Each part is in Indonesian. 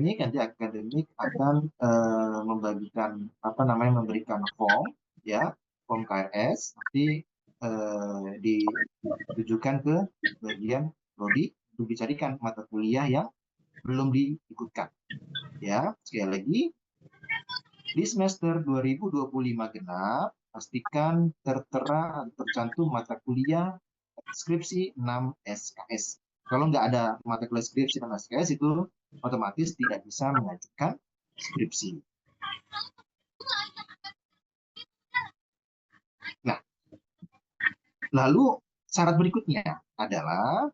nanti akademik akan memberikan form, ya, form KRS, nanti ditujukan ke bagian prodi untuk dicarikan mata kuliah yang belum diikutkan. Ya, sekali lagi, di semester 2025 genap, pastikan tercantum mata kuliah skripsi 6 SKS. Kalau nggak ada mata kuliah skripsi 6 SKS, itu otomatis tidak bisa mengajukan skripsi. Nah, lalu syarat berikutnya adalah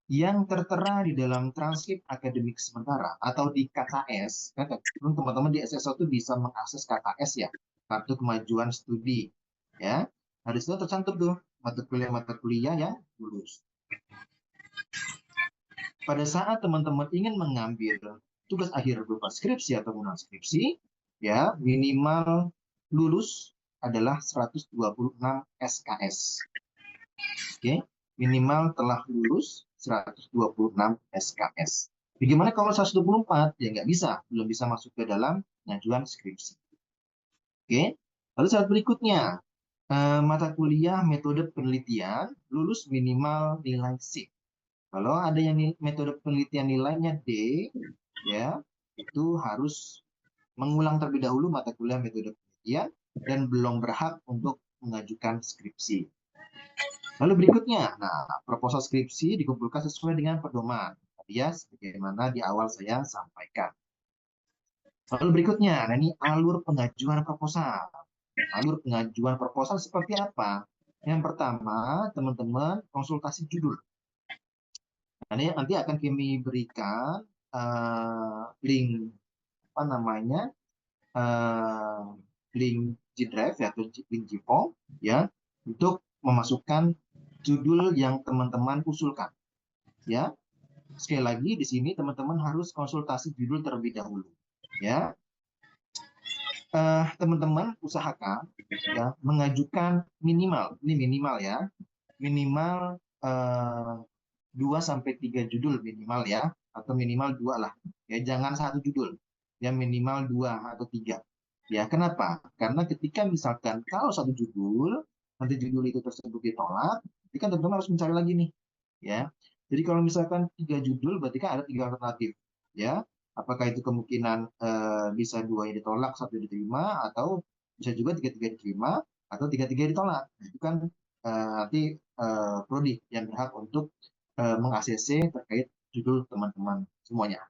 yang tertera di dalam transkrip akademik sementara atau di KKS. Teman-teman di SSO itu bisa mengakses KKS, ya, kartu kemajuan studi, ya. Nah, di situ tercantum tuh mata kuliah yang lulus. Pada saat teman-teman ingin mengambil tugas akhir berupa skripsi atau non skripsi, ya, minimal lulus adalah 126 SKS. Oke, minimal telah lulus 126 SKS. Bagaimana kalau 124? Ya nggak bisa, belum bisa masuk ke dalam pengajuan skripsi. Oke, lalu syarat berikutnya, mata kuliah metode penelitian lulus minimal nilai C. Kalau ada yang metode penelitian nilainya D, ya, itu harus mengulang terlebih dahulu mata kuliah metode penelitian dan belum berhak untuk mengajukan skripsi. Lalu berikutnya, proposal skripsi dikumpulkan sesuai dengan pedoman, ya, sebagaimana di awal saya sampaikan. Lalu berikutnya, ini alur pengajuan proposal. Alur pengajuan proposal seperti apa? Yang pertama, teman-teman konsultasi judul. Nanti akan kami berikan link link G-Drive, atau link Gform, ya, untuk memasukkan judul yang teman-teman usulkan. Ya, sekali lagi di sini teman-teman harus konsultasi judul terlebih dahulu. Ya, teman-teman usahakan, ya, mengajukan minimal, ini minimal, ya, minimal 2-3 judul minimal, ya, atau minimal 2 lah, ya, jangan 1 judul, ya, minimal 2 atau 3. Ya, kenapa? Karena ketika misalkan kalau 1 judul, nanti judul itu tersebut ditolak, nanti kan teman-teman harus mencari lagi nih, ya. Jadi kalau misalkan 3 judul, berarti kan ada 3 alternatif, ya. Apakah itu kemungkinan bisa 2 yang ditolak, 1 diterima, atau bisa juga 3-3 diterima, atau 3-3 ditolak. Nah, itu kan nanti prodi yang berhak untuk meng-ACC terkait judul teman-teman semuanya.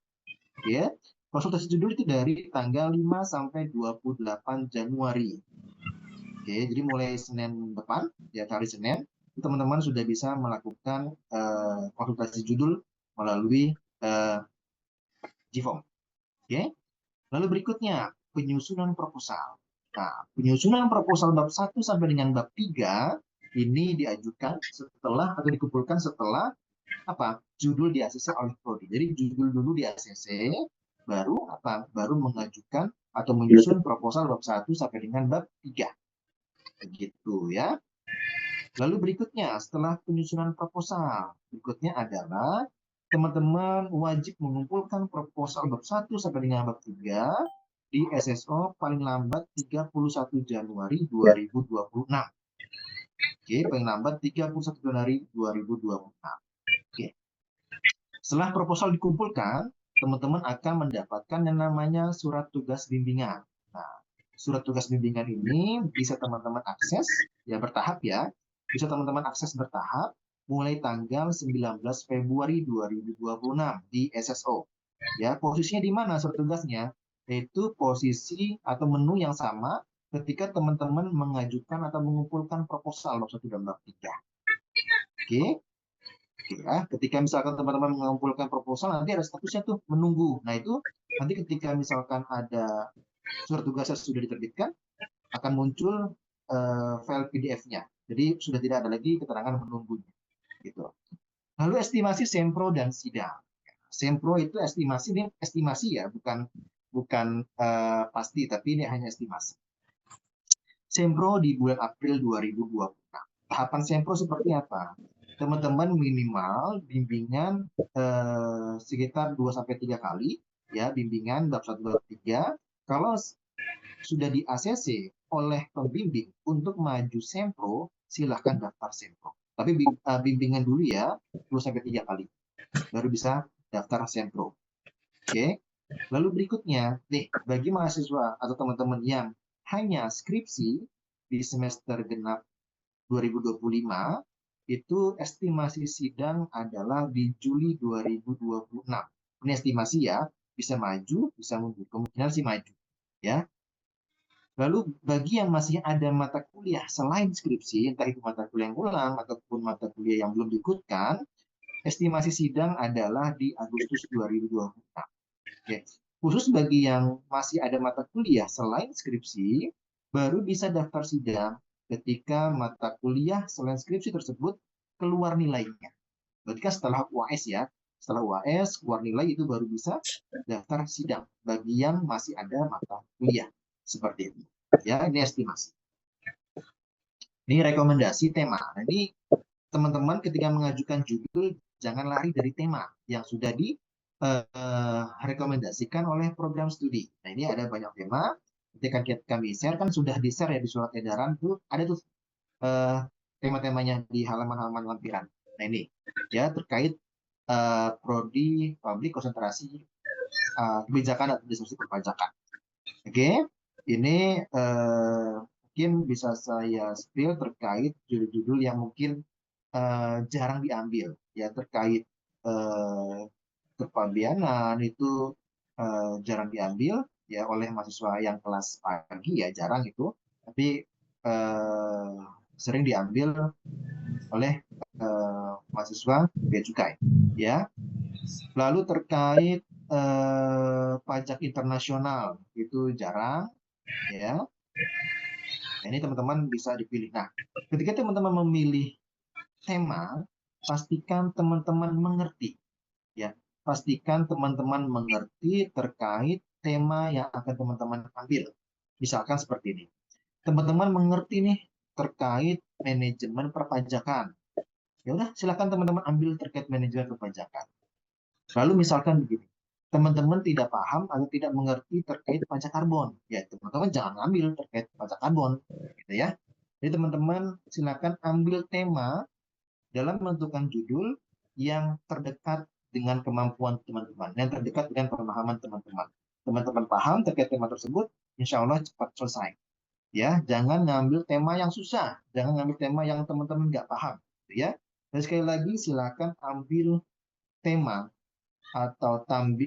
Ya, konsultasi judul itu dari tanggal 5 sampai 28 Januari. Oke, jadi mulai Senin depan, ya, hari Senin, teman-teman sudah bisa melakukan konsultasi judul melalui Gform. Oke. Lalu berikutnya, penyusunan proposal. Nah, penyusunan proposal bab 1 sampai dengan bab 3 ini diajukan setelah atau dikumpulkan setelah apa? Judul di ACC oleh prodi. Jadi judul dulu di ACC, baru apa? Baru mengajukan atau menyusun proposal bab 1 sampai dengan bab 3. Begitu, ya. Lalu berikutnya, setelah penyusunan proposal, berikutnya adalah teman-teman wajib mengumpulkan proposal bab 1 sampai dengan bab 3 di SSO paling lambat 31 Januari 2026. Oke, paling lambat 31 Januari 2026. Oke. Setelah proposal dikumpulkan, teman-teman akan mendapatkan yang namanya surat tugas bimbingan. Nah, surat tugas bimbingan ini bisa teman-teman akses, ya, bertahap, ya. Bisa teman-teman akses bertahap mulai tanggal 19 Februari 2026 di SSO. Ya, posisinya di mana surat tugasnya? Yaitu posisi atau menu yang sama ketika teman-teman mengajukan atau mengumpulkan proposal bab 1 dan bab 3. Oke. Ya, ketika misalkan teman-teman mengumpulkan proposal, nanti ada statusnya tuh menunggu. Nah, itu nanti ketika misalkan ada surat tugasnya sudah diterbitkan, akan muncul file PDF-nya. Jadi sudah tidak ada lagi keterangan menunggunya. Gitu. Lalu estimasi sempro dan sidang. Sempro itu estimasi, ya, bukan pasti, tapi ini hanya estimasi. Sempro di bulan April 2026. Tahapan sempro seperti apa? Teman-teman minimal bimbingan sekitar 2-3 kali, ya, bimbingan bab 1 bab 3. Kalau sudah di ACC oleh pembimbing untuk maju sempro, silahkan daftar sempro. Tapi bimbingan dulu ya, 2-3 kali. Baru bisa daftar sempro. Oke. Lalu berikutnya, nih, bagi mahasiswa atau teman-teman yang hanya skripsi di semester genap 2025, itu estimasi sidang adalah di Juli 2026. Ini estimasi ya, bisa maju, bisa mundur. Kemungkinan sih maju. Ya. Lalu bagi yang masih ada mata kuliah selain skripsi, entah itu mata kuliah yang ulang ataupun mata kuliah yang belum diikutkan, estimasi sidang adalah di Agustus 2026. Oke. Khusus bagi yang masih ada mata kuliah selain skripsi, baru bisa daftar sidang ketika mata kuliah selain skripsi tersebut keluar nilainya. Berarti kan setelah UAS ya, setelah UAS keluar nilai itu baru bisa daftar sidang bagi yang masih ada mata kuliah seperti itu. Ya, ini estimasi. Ini rekomendasi tema. Nah, ini teman-teman ketika mengajukan judul jangan lari dari tema yang sudah direkomendasikan oleh program studi. Nah, ini ada banyak tema. Ketika kami share kan sudah di-share ya di surat edaran tuh ada tuh tema-temanya di halaman-halaman lampiran. Nah, ini ya terkait prodi publik konsentrasi kebijakan dan diskusi perpajakan. Oke, ini mungkin bisa saya spill terkait judul-judul yang mungkin jarang diambil ya, terkait kepabianan itu jarang diambil ya oleh mahasiswa yang kelas pagi ya, jarang itu, tapi sering diambil oleh mahasiswa bea cukai ya. Lalu terkait pajak internasional itu jarang ya. Nah, ini teman-teman bisa dipilih. Nah, ketika teman-teman memilih tema, pastikan teman-teman mengerti ya. Pastikan teman-teman mengerti terkait tema yang akan teman-teman ambil. Misalkan seperti ini. Teman-teman mengerti nih terkait manajemen perpajakan. Ya udah, silakan teman-teman ambil terkait manajemen perpajakan. Lalu misalkan begini, teman-teman tidak paham atau tidak mengerti terkait pajak karbon, ya teman-teman jangan ambil terkait pajak karbon, gitu ya. Jadi teman-teman silakan ambil tema dalam menentukan judul yang terdekat dengan kemampuan teman-teman, yang terdekat dengan pemahaman teman-teman. Teman-teman paham terkait tema tersebut, insya Allah cepat selesai. Ya, jangan ngambil tema yang susah, jangan ngambil tema yang teman-teman nggak paham, gitu ya. Dan sekali lagi silakan ambil tema atau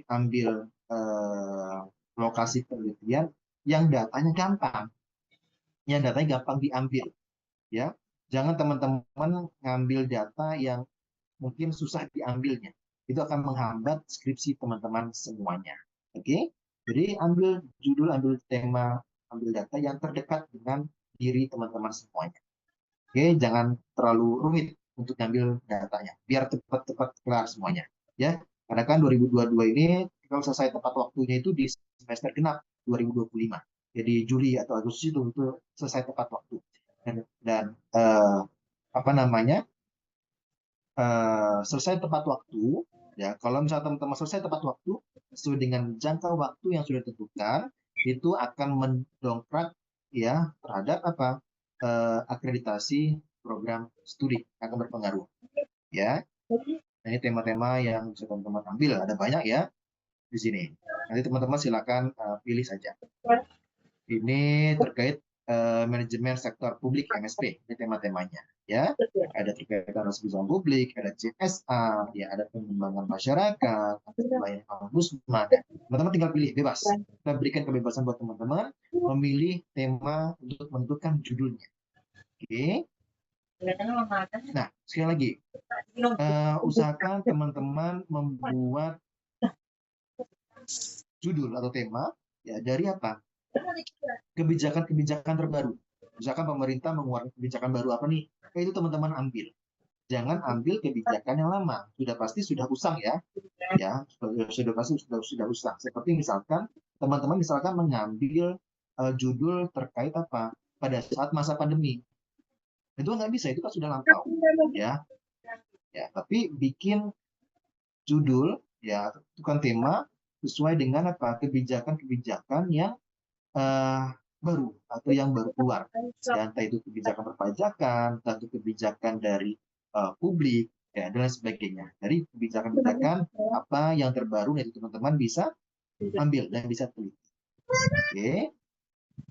ambil lokasi penelitian yang datanya gampang, diambil, ya. Jangan teman-teman ngambil data yang mungkin susah diambilnya. Itu akan menghambat skripsi teman-teman semuanya. Oke? Jadi ambil judul, ambil tema, ambil data yang terdekat dengan diri teman-teman semuanya. Oke, jangan terlalu rumit untuk ngambil datanya, biar cepat-cepat kelar semuanya. Ya, karena kan 2022 ini kalau selesai tepat waktunya itu di semester genap 2025. Jadi Juli atau Agustus itu selesai tepat waktu. Dan apa namanya? Selesai tepat waktu, ya. Kalau misalnya teman-teman selesai tepat waktu sesuai dengan jangka waktu yang sudah ditentukan, itu akan mendongkrak ya terhadap apa akreditasi program studi, akan berpengaruh ya. Nah, ini tema-tema yang bisa teman-teman ambil, ada banyak ya di sini. Nanti teman-teman silakan pilih saja. Ini terkait manajemen sektor publik MSP, ini tema-temanya ya. Ada terkait harus kebijakan publik, ada CSA, ya ada pengembangan masyarakat, ada pelayanan ombudsman. Ya. Teman-teman tinggal pilih bebas. Kita berikan kebebasan buat teman-teman memilih tema untuk menentukan judulnya. Oke. Nah, sekali lagi, usahakan teman-teman membuat judul atau tema ya dari apa? Kebijakan-kebijakan terbaru. Misalkan pemerintah mengeluarkan kebijakan baru apa nih? Itu teman-teman ambil. Jangan ambil kebijakan yang lama. Sudah pasti sudah usang ya. Ya, sudah pasti sudah usang. Seperti misalkan teman-teman misalkan mengambil judul terkait apa? Pada saat masa pandemi. Itu nggak bisa, itu kan sudah lampau. Ya. Ya, tapi bikin judul ya, tentukan tema sesuai dengan apa kebijakan-kebijakan yang baru atau yang baru keluar. Ya, entah itu kebijakan perpajakan, entah itu kebijakan dari publik, ya, dan lain sebagainya. Dari kebijakan-kebijakan apa yang terbaru itu teman-teman bisa ambil dan bisa teliti. Oke.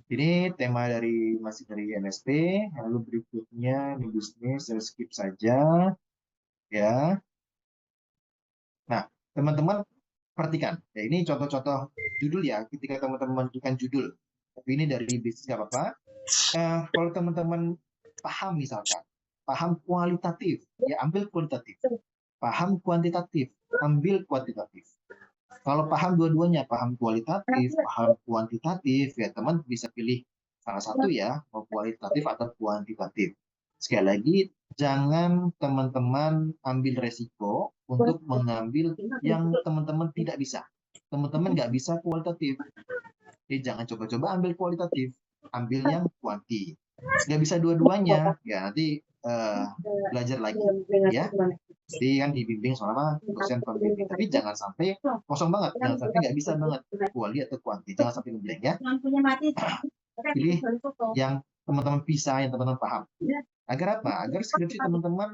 Ini tema masih dari MSP. Lalu berikutnya di bisnis, saya skip saja. Ya. Nah, teman-teman perhatikan. Ya, ini contoh-contoh judul ya. Ketika teman-teman menentukan judul, tapi ini dari bisnis nggak apa-apa. Kalau teman-teman paham misalkan, paham kualitatif, ya ambil kualitatif. Paham kuantitatif, ambil kuantitatif. Kalau paham dua-duanya, paham kualitatif, paham kuantitatif, ya teman bisa pilih salah satu ya, mau kualitatif atau kuantitatif. Sekali lagi, jangan teman-teman ambil resiko untuk mengambil yang teman-teman tidak bisa. Teman-teman nggak bisa kualitatif, jadi jangan coba-coba ambil kualitatif, ambil yang kuanti. Nggak bisa dua-duanya, ya nanti belajar lagi, ya. Jadi kan dibimbing sama dosen pembimbing, tapi jangan sampai kosong banget, jangan sampai nggak bisa banget kuali atau kuanti, jangan sampai ngeblank ya. Pilih yang teman-teman bisa, yang teman-teman paham. Agar apa? Agar skripsi teman-teman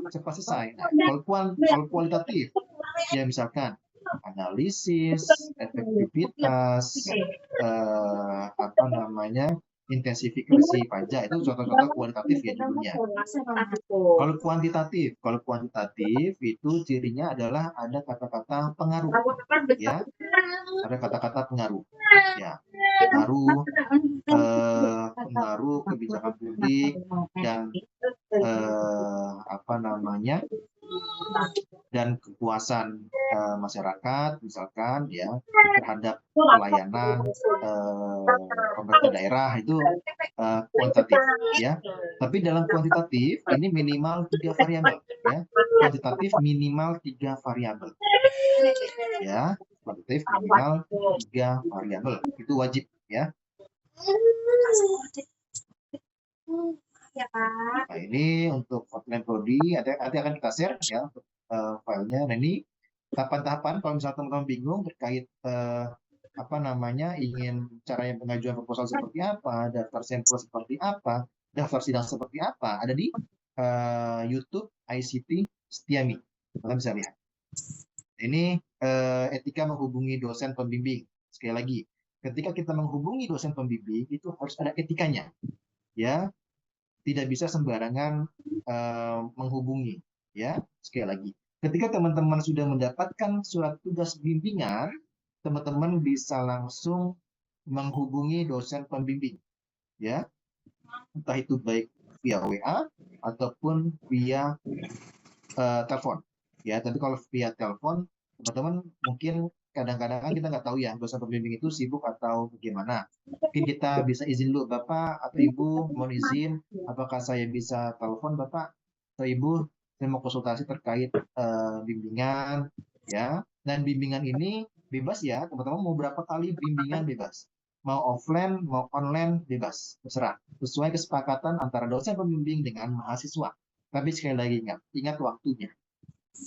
cepat selesai. Nah, kalau kualitatif, ya misalkan analisis, efektivitas, apa namanya, intensifikasi pajak, itu contoh-contoh kualitatif ya judulnya. Kalau kuantitatif itu cirinya adalah ada kata-kata pengaruh, ya, ada kata-kata pengaruh, ya, pengaruh kebijakan publik dan apa namanya, dan kepuasan masyarakat misalkan ya terhadap pelayanan pemerintah daerah itu kuantitatif ya. Tapi dalam kuantitatif ini minimal 3 variabel ya. Kuantitatif minimal 3 variabel. Ya, kuantitatif minimal 3 variabel. Itu wajib ya. Nah, ini untuk outline prodi, nanti akan kita share ya untuk filenya. Nah, ini tahapan-tahapan kalau misalnya teman-teman bingung terkait apa namanya, ingin caranya pengajuan proposal seperti apa, daftar sampel seperti apa, daftar sidang seperti apa, ada di YouTube ICT Setiami. Kalian bisa lihat. Ini etika menghubungi dosen pembimbing. Sekali lagi, ketika kita menghubungi dosen pembimbing itu harus ada etikanya, ya. Tidak bisa sembarangan menghubungi, ya. Sekali lagi, ketika teman-teman sudah mendapatkan surat tugas bimbingan, teman-teman bisa langsung menghubungi dosen pembimbing, ya. Entah itu baik via WA ataupun via telepon, ya. Tapi kalau via telepon, teman-teman mungkin kadang-kadang kan kita nggak tahu ya dosen pembimbing itu sibuk atau bagaimana. Mungkin kita bisa izin dulu, Bapak atau Ibu, mohon izin, apakah saya bisa telepon Bapak atau Ibu, saya mau konsultasi terkait bimbingan, ya. Dan bimbingan ini bebas ya, teman-teman mau berapa kali bimbingan bebas. Mau offline, mau online, bebas, terserah. Sesuai kesepakatan antara dosen pembimbing dengan mahasiswa. Tapi sekali lagi ingat waktunya.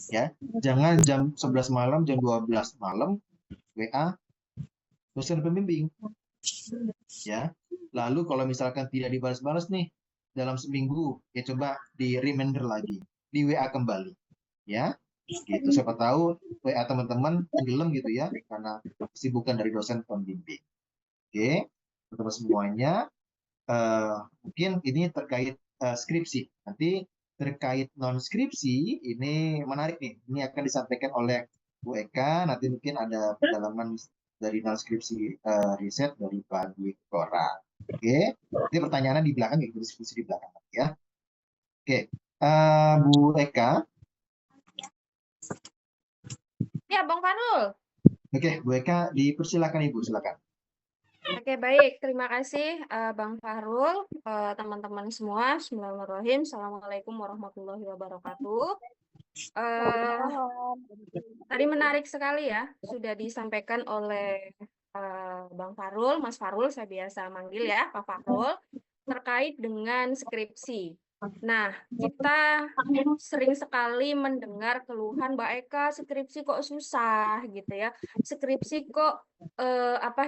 Ya, jangan jam 11 malam, jam 12 malam WA dosen pembimbing. Ya. Lalu kalau misalkan tidak dibalas-balas nih dalam seminggu, ya coba di reminder lagi, di WA kembali. Ya. Gitu, siapa tahu WA teman-teman tenggelam gitu ya karena kesibukan dari dosen pembimbing. Oke, teman-teman semuanya, mungkin ini terkait skripsi. Nanti terkait non skripsi ini menarik nih. Ini akan disampaikan oleh Bu Eka. Nanti mungkin ada pendalaman dari non skripsi riset dari Pak Dwi Kora. Oke, ini pertanyaannya di belakang ya, diskusi di belakang ya. Oke, Bu Eka. Ya, Bang Farul. Oke, Bu Eka, dipersilakan Ibu, silakan. Oke, baik. Terima kasih Bang Farul, teman-teman semua. Bismillahirrahmanirrahim. Assalamualaikum warahmatullahi wabarakatuh. Tadi menarik sekali ya, sudah disampaikan oleh Bang Farul, Mas Farul, saya biasa manggil ya, Pak Farul, terkait dengan skripsi. Nah, kita sering sekali mendengar keluhan Mbak Eka, skripsi kok susah gitu ya. Skripsi kok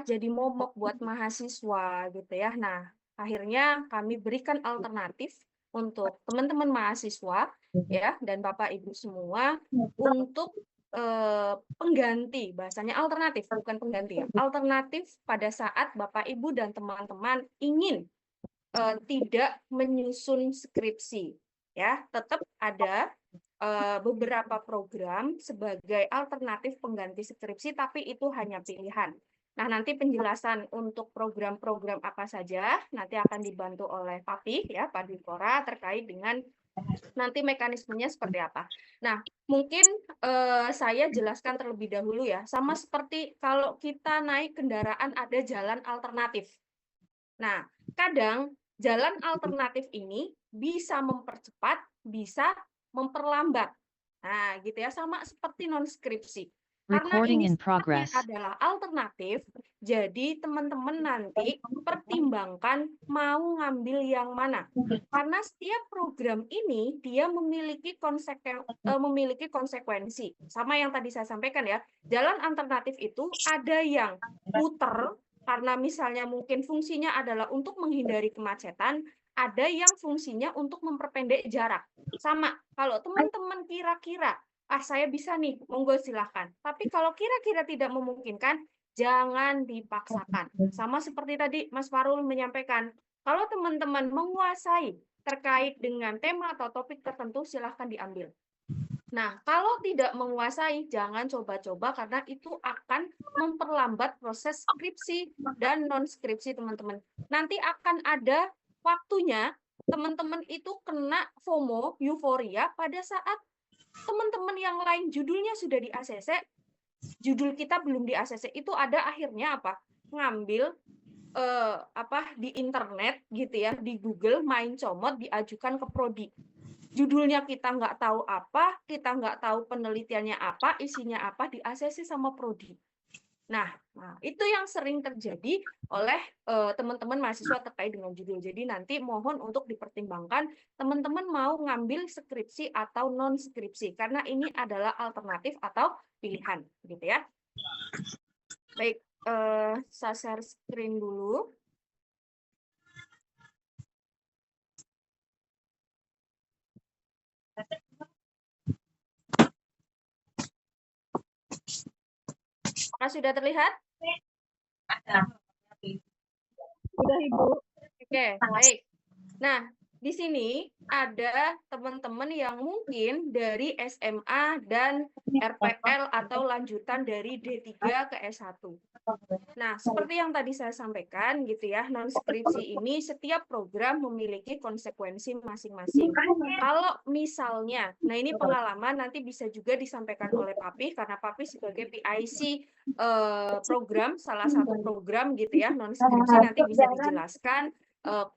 jadi momok buat mahasiswa gitu ya. Nah, akhirnya kami berikan alternatif untuk teman-teman mahasiswa ya dan Bapak Ibu semua untuk pengganti, bahasanya alternatif, bukan pengganti ya. Alternatif pada saat Bapak Ibu dan teman-teman ingin tidak menyusun skripsi, ya. Tetap ada beberapa program sebagai alternatif pengganti skripsi, tapi itu hanya pilihan. Nah, nanti penjelasan untuk program-program apa saja nanti akan dibantu oleh Papi, ya, Pak Dikora, terkait dengan nanti mekanismenya seperti apa. Nah, mungkin saya jelaskan terlebih dahulu ya, sama seperti kalau kita naik kendaraan ada jalan alternatif. Nah, kadang jalan alternatif ini bisa mempercepat, bisa memperlambat. Nah, gitu ya, sama seperti non-skripsi. Karena Recording ini in sifatnya progress. adalah alternatif, jadi teman-teman nanti pertimbangkan mau ngambil yang mana. Karena setiap program ini dia memiliki konsekuensi. Sama yang tadi saya sampaikan ya, jalan alternatif itu ada yang muter, karena misalnya mungkin fungsinya adalah untuk menghindari kemacetan, ada yang fungsinya untuk memperpendek jarak. Sama, kalau teman-teman kira-kira, saya bisa nih, monggo silahkan. Tapi kalau kira-kira tidak memungkinkan, jangan dipaksakan. Sama seperti tadi Mas Farul menyampaikan, kalau teman-teman menguasai terkait dengan tema atau topik tertentu, silahkan diambil. Nah, kalau tidak menguasai, jangan coba-coba karena itu akan memperlambat proses skripsi dan non-skripsi teman-teman. Nanti akan ada waktunya teman-teman itu kena FOMO, euforia, pada saat teman-teman yang lain judulnya sudah di ACC, judul kita belum di ACC, itu ada akhirnya apa? Ngambil di internet gitu ya, di Google, main comot, diajukan ke prodi. Judulnya kita nggak tahu apa, kita nggak tahu penelitiannya apa, isinya apa, di ACC sama prodi. Nah, itu yang sering terjadi oleh teman-teman mahasiswa terkait dengan judul. Jadi nanti mohon untuk dipertimbangkan teman-teman mau ngambil skripsi atau non skripsi karena ini adalah alternatif atau pilihan, gitu ya. Baik, saya share screen dulu. Apakah sudah terlihat? Sudah, Ibu. Oke, baik. Nah, di sini ada teman-teman yang mungkin dari SMA dan RPL atau lanjutan dari D3 ke S1. Nah, seperti yang tadi saya sampaikan gitu ya, non-skripsi ini setiap program memiliki konsekuensi masing-masing. Kalau misalnya, nah ini pengalaman nanti bisa juga disampaikan oleh Papi, karena Papi sebagai PIC program, salah satu program gitu ya, non-skripsi nanti bisa dijelaskan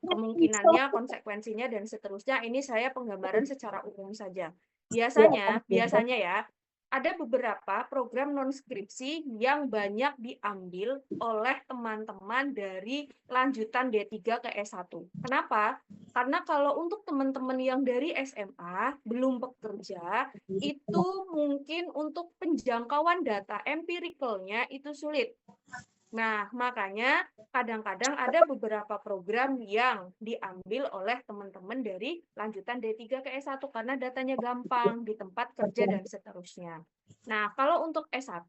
kemungkinannya, konsekuensinya, dan seterusnya. Ini saya penggambaran secara umum saja. Biasanya ya, ada beberapa program non-skripsi yang banyak diambil oleh teman-teman dari lanjutan D3 ke S1. Kenapa? Karena kalau untuk teman-teman yang dari SMA belum bekerja, itu mungkin untuk penjangkauan data empiricalnya itu sulit. Nah, makanya kadang-kadang ada beberapa program yang diambil oleh teman-teman dari lanjutan D3 ke S1 karena datanya gampang di tempat kerja dan seterusnya. Nah, kalau untuk S1,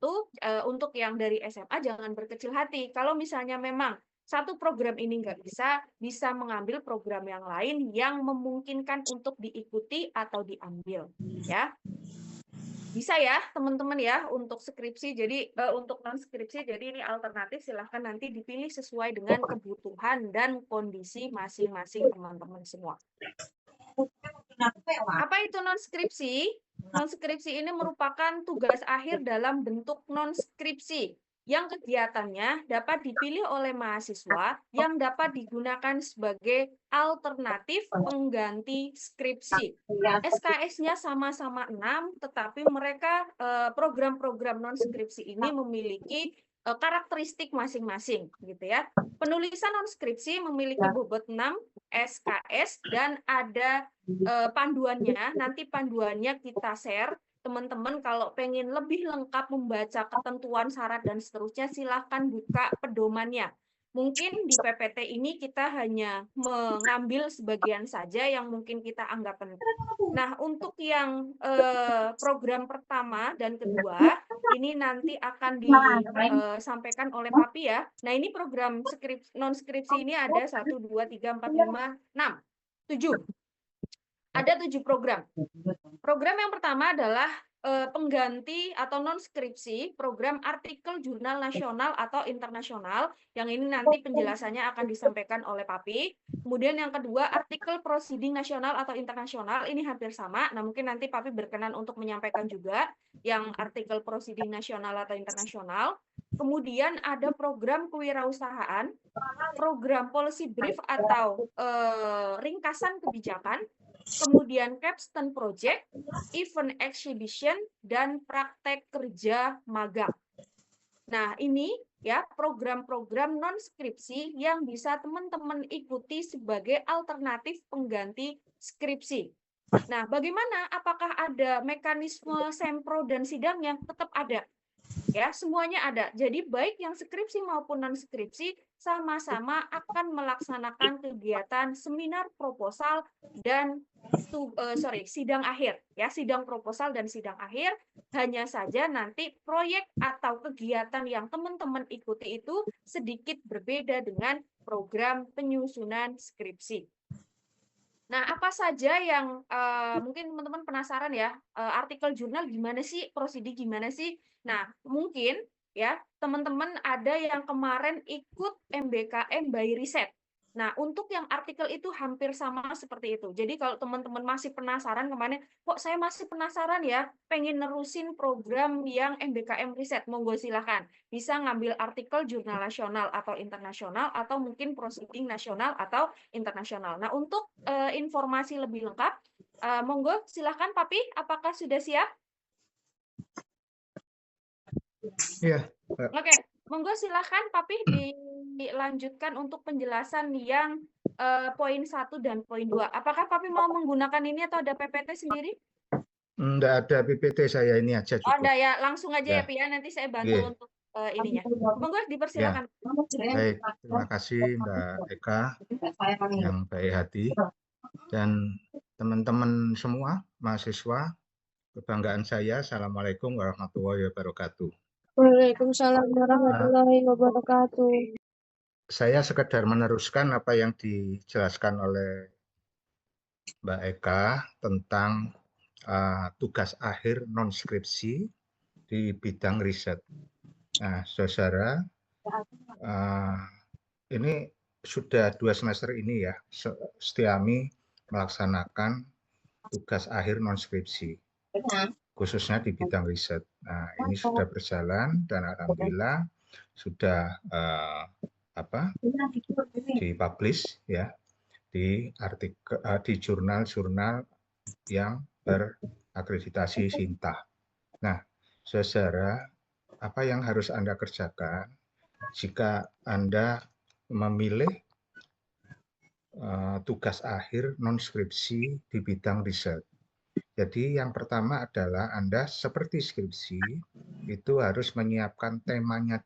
untuk yang dari SMA jangan berkecil hati. Kalau misalnya memang satu program ini nggak bisa mengambil program yang lain yang memungkinkan untuk diikuti atau diambil. Ya. Bisa ya teman-teman ya untuk skripsi, jadi untuk non skripsi, jadi ini alternatif, silahkan nanti dipilih sesuai dengan kebutuhan dan kondisi masing-masing teman-teman semua. Apa itu non skripsi? Non skripsi ini merupakan tugas akhir dalam bentuk non skripsi yang kegiatannya dapat dipilih oleh mahasiswa yang dapat digunakan sebagai alternatif pengganti skripsi. SKS-nya sama-sama 6, tetapi mereka program-program non-skripsi ini memiliki karakteristik masing-masing gitu ya. Penulisan non skripsi memiliki bobot 6 SKS dan ada panduannya. Nanti panduannya kita share. Teman-teman kalau pengen lebih lengkap membaca ketentuan syarat dan seterusnya silahkan buka pedomannya. Mungkin di PPT ini kita hanya mengambil sebagian saja yang mungkin kita anggap penting. Nah, untuk yang program pertama dan kedua, ini nanti akan disampaikan oleh Papi ya. Nah, ini program non skripsi ini ada 1, 2, 3, 4, 5, 6, 7. Ada 7 program. Program yang pertama adalah pengganti atau non skripsi program artikel jurnal nasional atau internasional, yang ini nanti penjelasannya akan disampaikan oleh Papi. Kemudian yang kedua artikel proceeding nasional atau internasional, ini hampir sama. Nah, mungkin nanti Papi berkenan untuk menyampaikan juga yang artikel proceeding nasional atau internasional. Kemudian ada program kewirausahaan, program policy brief atau ringkasan kebijakan, kemudian capstone project, event exhibition, dan praktek kerja magang. Nah, ini ya program-program non skripsi yang bisa teman-teman ikuti sebagai alternatif pengganti skripsi. Nah, bagaimana? Apakah ada mekanisme sempro dan sidang yang tetap ada? Ya, semuanya ada. Jadi baik yang skripsi maupun non skripsi sama-sama akan melaksanakan kegiatan seminar proposal dan sidang akhir ya, sidang proposal dan sidang akhir. Hanya saja nanti proyek atau kegiatan yang teman-teman ikuti itu sedikit berbeda dengan program penyusunan skripsi. Nah, apa saja yang mungkin teman-teman penasaran ya, artikel jurnal gimana sih, prosedur gimana sih? Nah, mungkin ya teman-teman ada yang kemarin ikut MBKM by Riset. Nah, untuk yang artikel itu hampir sama seperti itu. Jadi kalau teman-teman masih penasaran kemarin, kok saya masih penasaran ya, pengen nerusin program yang MBKM Riset, monggo silakan. Bisa ngambil artikel jurnal nasional atau internasional, atau mungkin proceeding nasional atau internasional. Nah, untuk informasi lebih lengkap, monggo silakan Papi, apakah sudah siap? Iya. Oke, monggo silakan Papi dilanjutkan untuk penjelasan yang poin 1 dan poin 2. Apakah Papi mau menggunakan ini atau ada PPT sendiri? Enggak ada PPT, saya ini aja Oh, cukup. enggak ya, langsung aja ya Ya. Pi ya, nanti saya bantu Iya. untuk ininya. Monggo dipersilakan. Baik, terima kasih Mbak Eka yang baik hati dan teman-teman semua mahasiswa. Kebanggaan saya, Assalamualaikum warahmatullahi wabarakatuh. Waalaikumsalam warahmatullahi wabarakatuh. Saya sekedar meneruskan apa yang dijelaskan oleh Mbak Eka tentang tugas akhir non skripsi di bidang riset. Nah, saudara, ini sudah 2 semester ini ya, Setiami melaksanakan tugas akhir non skripsi, khususnya di bidang riset. Nah, ini sudah berjalan dan alhamdulillah sudah dipublish ya di artikel di jurnal-jurnal yang berakreditasi SINTA. Nah, saudara, apa yang harus Anda kerjakan jika Anda memilih tugas akhir non skripsi di bidang riset? Jadi yang pertama adalah Anda seperti skripsi itu harus menyiapkan temanya.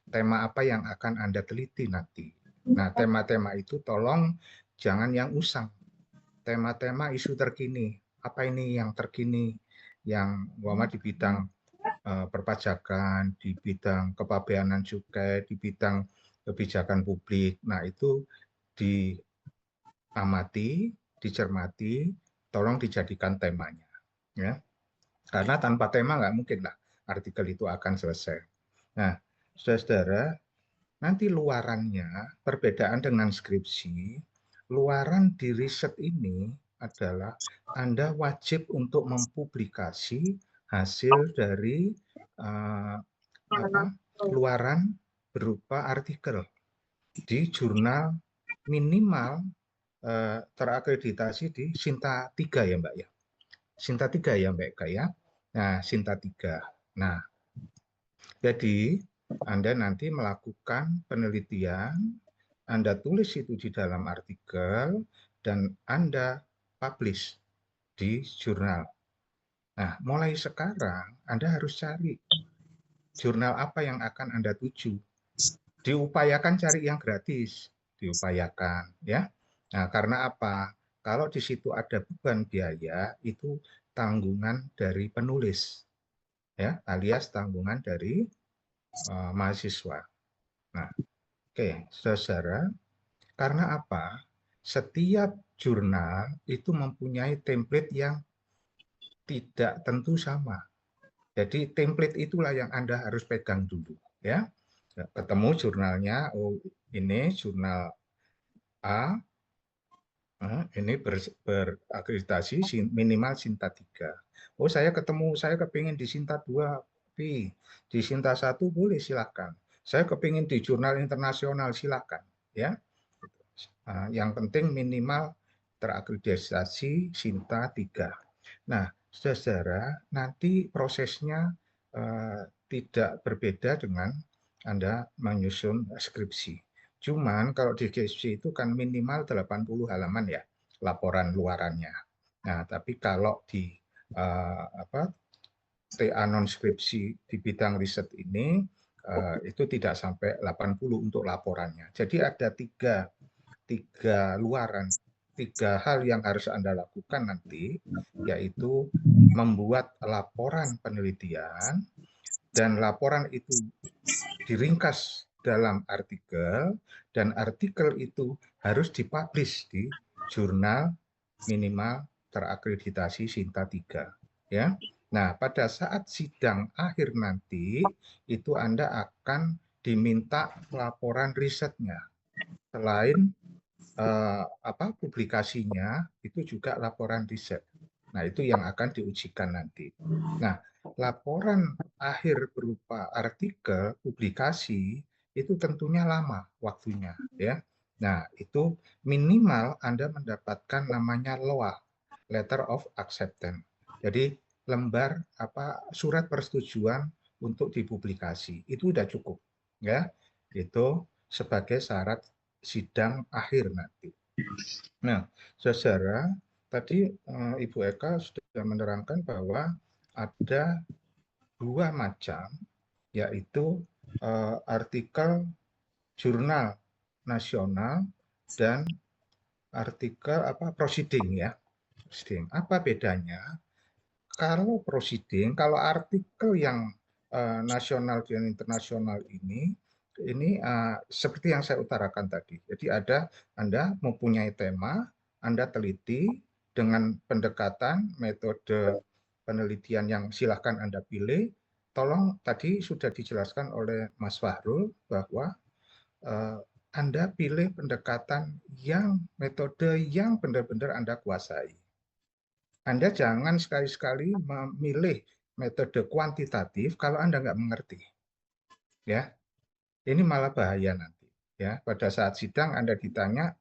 Tema apa yang akan Anda teliti nanti. Nah, tema-tema itu tolong jangan yang usang. Tema-tema isu terkini. Apa ini yang terkini? Yang di bidang perpajakan, di bidang kepabeanan cukai, di bidang kebijakan publik. Nah, itu diamati, dicermati, tolong dijadikan temanya. Ya. Karena tanpa tema nggak mungkin lah artikel itu akan selesai. Nah, saudara, nanti luarannya, perbedaan dengan skripsi, luaran di riset ini adalah Anda wajib untuk mempublikasi hasil dari luaran berupa artikel di jurnal minimal terakreditasi di SINTA 3 ya Mbak ya. SINTA 3 ya Mbak Eka ya. Nah, SINTA 3. Nah, jadi Anda nanti melakukan penelitian, Anda tulis itu di dalam artikel, dan Anda publish di jurnal. Nah, mulai sekarang Anda harus cari jurnal apa yang akan Anda tuju. Diupayakan cari yang gratis, diupayakan ya. Nah, karena apa? Kalau di situ ada beban biaya, itu tanggungan dari penulis, ya, alias tanggungan dari mahasiswa. Nah, oke, saudara, karena apa? Setiap jurnal itu mempunyai template yang tidak tentu sama. Jadi template itulah yang Anda harus pegang dulu, ya. Ketemu jurnalnya, oh ini jurnal A, ini berakreditasi minimal Sinta 3. Oh, saya kepingin di Sinta 2, di Sinta 1 boleh silakan. Saya kepingin di jurnal internasional silakan, ya. Yang penting minimal terakreditasi Sinta 3. Nah, saudara, nanti prosesnya tidak berbeda dengan Anda menyusun skripsi. Cuman kalau di skripsi itu kan minimal 80 halaman ya, laporan luarannya. Nah, tapi kalau di TA non skripsi di bidang riset ini itu tidak sampai 80 untuk laporannya. Jadi ada tiga luaran, 3 hal yang harus Anda lakukan nanti, yaitu membuat laporan penelitian, dan laporan itu diringkas dalam artikel, dan artikel itu harus dipublish di jurnal minimal terakreditasi Sinta 3. Ya. Nah, pada saat sidang akhir nanti, itu Anda akan diminta laporan risetnya. Selain publikasinya, itu juga laporan riset. Nah, itu yang akan diujikan nanti. Nah, laporan akhir berupa artikel, publikasi, itu tentunya lama waktunya, ya. Nah, itu minimal Anda mendapatkan namanya LOA, Letter of Acceptance. Jadi lembar surat persetujuan untuk dipublikasi. Itu sudah cukup, ya. Itu sebagai syarat sidang akhir nanti. Nah, saudara, tadi Ibu Eka sudah menerangkan bahwa ada 2 macam, yaitu artikel jurnal nasional dan artikel proceeding ya. Proceeding. Apa bedanya? Kalau proceeding, kalau artikel yang nasional dan internasional ini seperti yang saya utarakan tadi. Jadi Anda mempunyai tema, Anda teliti dengan pendekatan metode penelitian yang silakan Anda pilih. Tolong tadi sudah dijelaskan oleh Mas Fahrul bahwa Anda pilih pendekatan yang metode yang benar-benar Anda kuasai. Anda jangan sekali-sekali memilih metode kuantitatif kalau Anda nggak mengerti. Ya, ini malah bahaya nanti. Ya, pada saat sidang Anda ditanya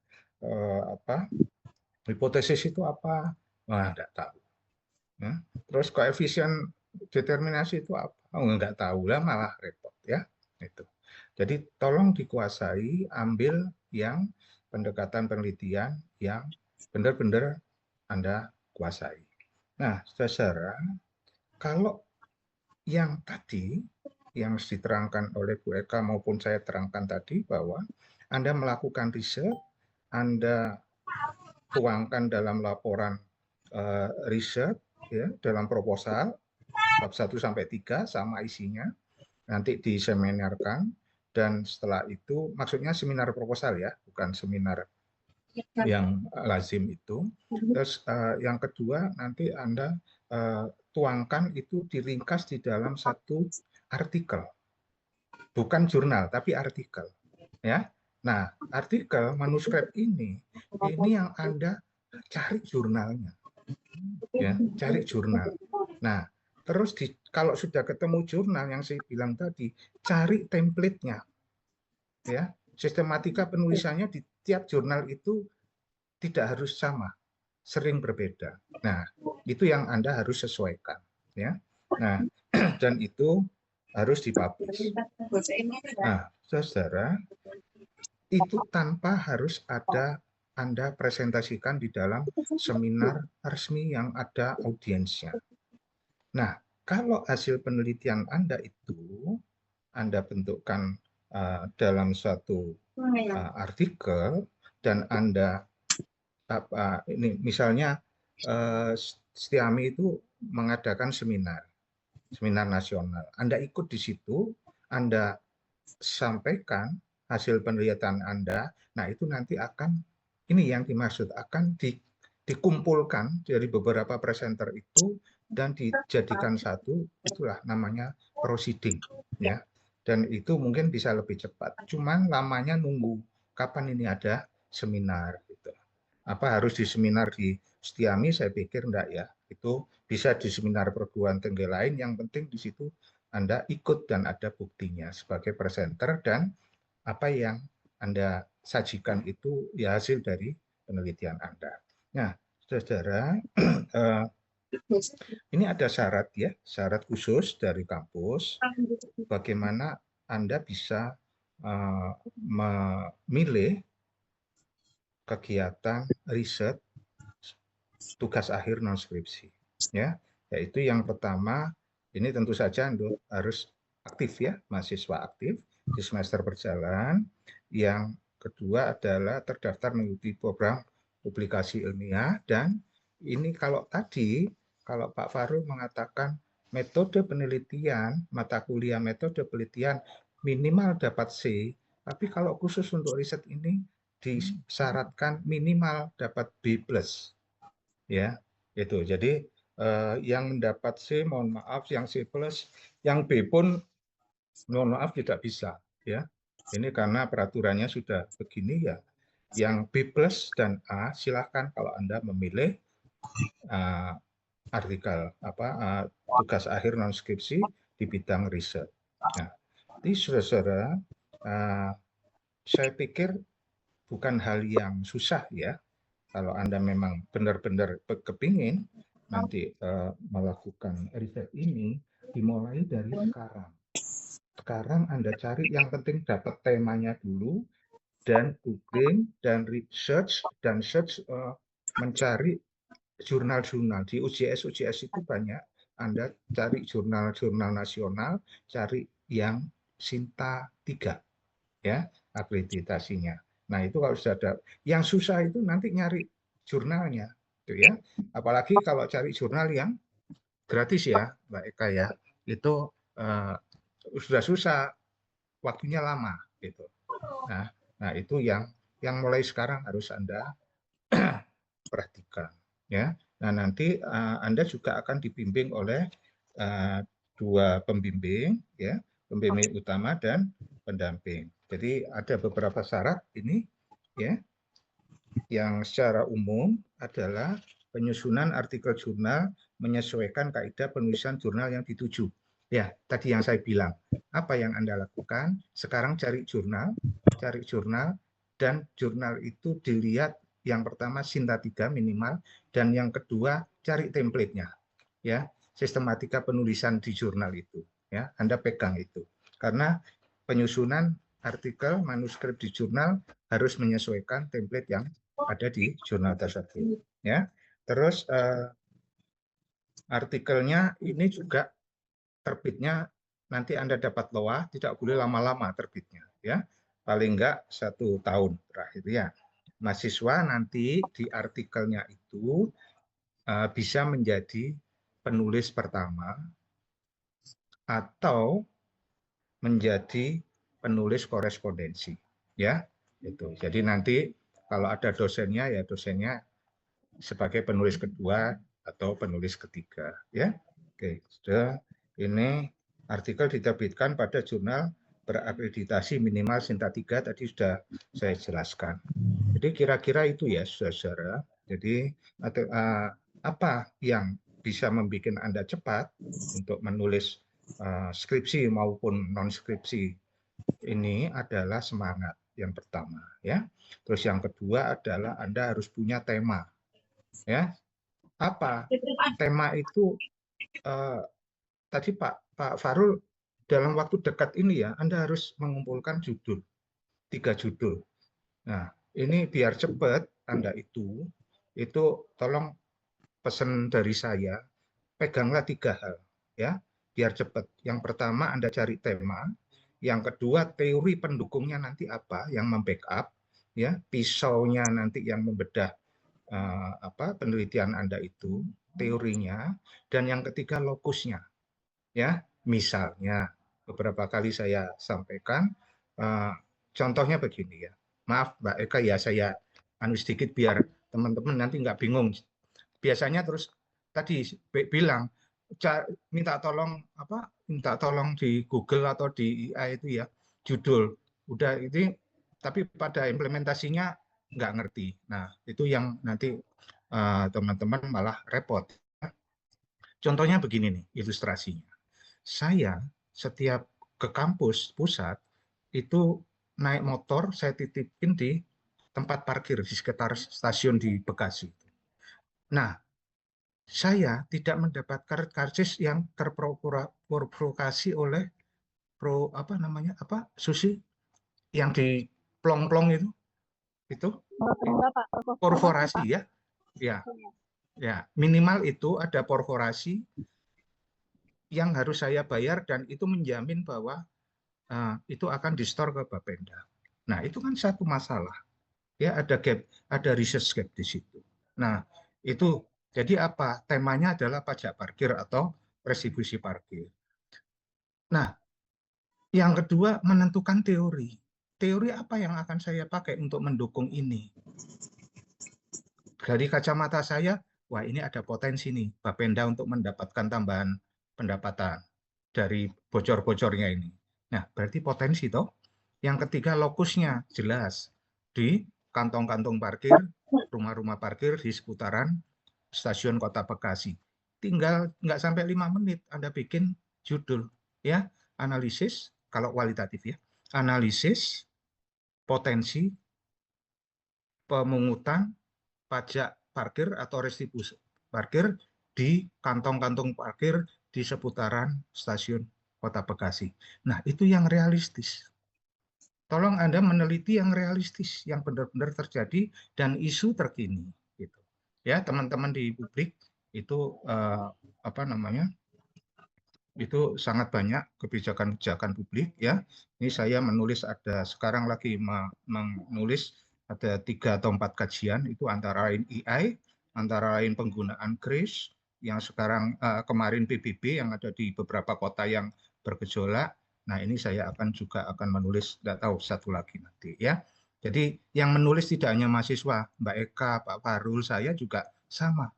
hipotesis itu apa? Wah, nggak tahu. Ya. Terus koefisien determinasi itu apa? Oh, nggak tahu lah, malah repot ya. Itu. Jadi tolong dikuasai, ambil yang pendekatan penelitian yang benar-benar Anda kuasai. Nah, saudara, kalau yang tadi yang diterangkan oleh Bu Eka maupun saya terangkan tadi bahwa Anda melakukan riset, Anda tuangkan dalam laporan riset, ya, dalam proposal bab 1 sampai 3 sama isinya, nanti diseminarkan, dan setelah itu maksudnya seminar proposal ya, bukan seminar yang lazim itu. Terus yang kedua nanti Anda tuangkan itu diringkas di dalam satu artikel, bukan jurnal tapi artikel, ya. Nah, artikel manuskrip ini yang Anda cari jurnalnya, ya, cari jurnal. Nah, terus kalau sudah ketemu jurnal yang saya bilang tadi, cari template-nya, ya. Sistematika penulisannya di tiap jurnal itu tidak harus sama, sering berbeda. Nah, itu yang Anda harus sesuaikan, ya. Nah, dan itu harus dipublish. Nah, saudara, itu tanpa harus ada Anda presentasikan di dalam seminar resmi yang ada audiensnya. Nah, kalau hasil penelitian Anda itu Anda bentukkan dalam suatu artikel dan Anda ini misalnya Setiami itu mengadakan seminar nasional. Anda ikut di situ, Anda sampaikan hasil penelitian Anda. Nah, itu nanti akan ini yang dimaksud akan dikumpulkan dari beberapa presenter itu dan dijadikan satu, itulah namanya proceeding, ya. Dan itu mungkin bisa lebih cepat. Cuman lamanya nunggu kapan ini ada seminar gitu. Apa harus di seminar di Setiami? Saya pikir enggak ya. Itu bisa di seminar perguruan tinggi lain. Yang penting di situ Anda ikut dan ada buktinya sebagai presenter dan apa yang Anda sajikan itu ya hasil dari penelitian Anda. Nah, saudara, ini ada syarat ya, syarat khusus dari kampus. Bagaimana Anda bisa memilih kegiatan riset tugas akhir non skripsi, ya, yaitu yang pertama ini tentu saja harus aktif ya, mahasiswa aktif di semester berjalan. Yang kedua adalah terdaftar mengikuti program publikasi ilmiah, dan ini kalau Pak Farul mengatakan metode penelitian, mata kuliah metode penelitian minimal dapat C, tapi kalau khusus untuk riset ini disyaratkan minimal dapat B+. Ya, itu. Jadi yang mendapat C mohon maaf, yang C+, yang B pun mohon maaf tidak bisa, ya. Ini karena peraturannya sudah begini ya. Yang B+ dan A silahkan kalau Anda memilih artikel tugas akhir non skripsi di bidang riset. Nah, di saudara, saya pikir bukan hal yang susah ya. Kalau Anda memang benar-benar kepingin nanti melakukan riset ini, dimulai dari sekarang. Sekarang Anda cari, yang penting dapat temanya dulu, dan googling, dan research, dan search mencari jurnal-jurnal. Di UJS itu banyak, Anda cari jurnal-jurnal nasional, cari yang Sinta 3, ya, akreditasinya. Nah, itu kalau sudah ada. Yang susah itu nanti nyari jurnalnya, gitu ya. Apalagi kalau cari jurnal yang gratis ya, Mbak Eka ya, itu sudah susah, waktunya lama, gitu. Nah itu yang mulai sekarang harus Anda perhatikan, ya. Nah, nanti Anda juga akan dibimbing oleh dua pembimbing, ya, pembimbing utama dan pendamping. Jadi ada beberapa syarat ini, ya, yang secara umum adalah penyusunan artikel jurnal menyesuaikan kaidah penulisan jurnal yang dituju. Ya, tadi yang saya bilang, apa yang Anda lakukan? Sekarang cari jurnal, dan jurnal itu dilihat yang pertama Sinta 3 minimal, dan yang kedua cari template-nya, ya, sistematika penulisan di jurnal itu, ya, Anda pegang itu. Karena penyusunan artikel manuskrip di jurnal harus menyesuaikan template yang ada di jurnal tersebut, ya. Terus artikelnya ini juga terbitnya nanti Anda dapat LOA, tidak boleh lama-lama terbitnya, ya, paling enggak 1 tahun terakhir, ya. Mahasiswa nanti di artikelnya itu bisa menjadi penulis pertama atau menjadi penulis korespondensi, ya, itu. Jadi nanti kalau ada dosennya, ya dosennya sebagai penulis kedua atau penulis ketiga, ya. Oke, sudah. Ini artikel diterbitkan pada jurnal berakreditasi minimal Sinta 3, tadi sudah saya jelaskan. Jadi kira-kira itu ya, saudara. Jadi apa yang bisa membuat Anda cepat untuk menulis skripsi maupun non skripsi ini adalah semangat yang pertama, ya. Terus yang kedua adalah Anda harus punya tema, ya. Apa tema itu? Tadi Pak Farul dalam waktu dekat ini ya, Anda harus mengumpulkan judul, 3 judul. Nah, ini biar cepat Anda itu tolong pesan dari saya, peganglah 3 hal ya, biar cepat. Yang pertama Anda cari tema, yang kedua teori pendukungnya nanti apa yang membackup ya, pisaunya nanti yang membedah penelitian Anda itu, teorinya, dan yang ketiga lokusnya ya. Misalnya beberapa kali saya sampaikan contohnya begini ya. Maaf Mbak Eka ya, saya sedikit biar teman-teman nanti nggak bingung. Biasanya terus tadi bilang minta tolong di Google atau di AI itu ya, judul udah itu, tapi pada implementasinya nggak ngerti. Nah itu yang nanti teman-teman malah repot. Contohnya begini nih ilustrasinya. Saya setiap ke kampus pusat itu naik motor, saya titipin di tempat parkir di sekitar stasiun di Bekasi. Nah, saya tidak mendapatkan karcis yang terprovokasi oleh Susi yang di plong-plong itu perforasi ya, minimal itu ada perforasi yang harus saya bayar dan itu menjamin bahwa itu akan di-store ke Bapenda. Nah, itu kan satu masalah. Ya, ada gap, ada research gap di situ. Nah, itu jadi apa? Temanya adalah pajak parkir atau retribusi parkir. Nah, yang kedua menentukan teori. Teori apa yang akan saya pakai untuk mendukung ini? Dari kacamata saya, wah ini ada potensi nih Bapenda untuk mendapatkan tambahan pendapatan dari bocor-bocornya ini. Nah, berarti potensi toh. Yang ketiga lokusnya jelas di kantong-kantong parkir, rumah-rumah parkir di seputaran stasiun Kota Bekasi. Tinggal nggak sampai 5 menit Anda bikin judul ya, analisis kalau kualitatif ya, analisis potensi pemungutan pajak parkir atau retribusi parkir di kantong-kantong parkir di seputaran stasiun Kota Bekasi. Nah, itu yang realistis. Tolong Anda meneliti yang realistis, yang benar-benar terjadi dan isu terkini. Gitu. Ya, teman-teman di publik itu itu sangat banyak kebijakan-kebijakan publik ya. Ini saya menulis sekarang lagi menulis ada 3 atau 4 kajian itu antara lain AI, antara lain penggunaan kris yang sekarang kemarin PBB yang ada di beberapa kota yang bergejolak. Nah ini saya akan menulis, tidak tahu satu lagi nanti ya. Jadi yang menulis tidak hanya mahasiswa, Mbak Eka, Pak Farul, saya juga sama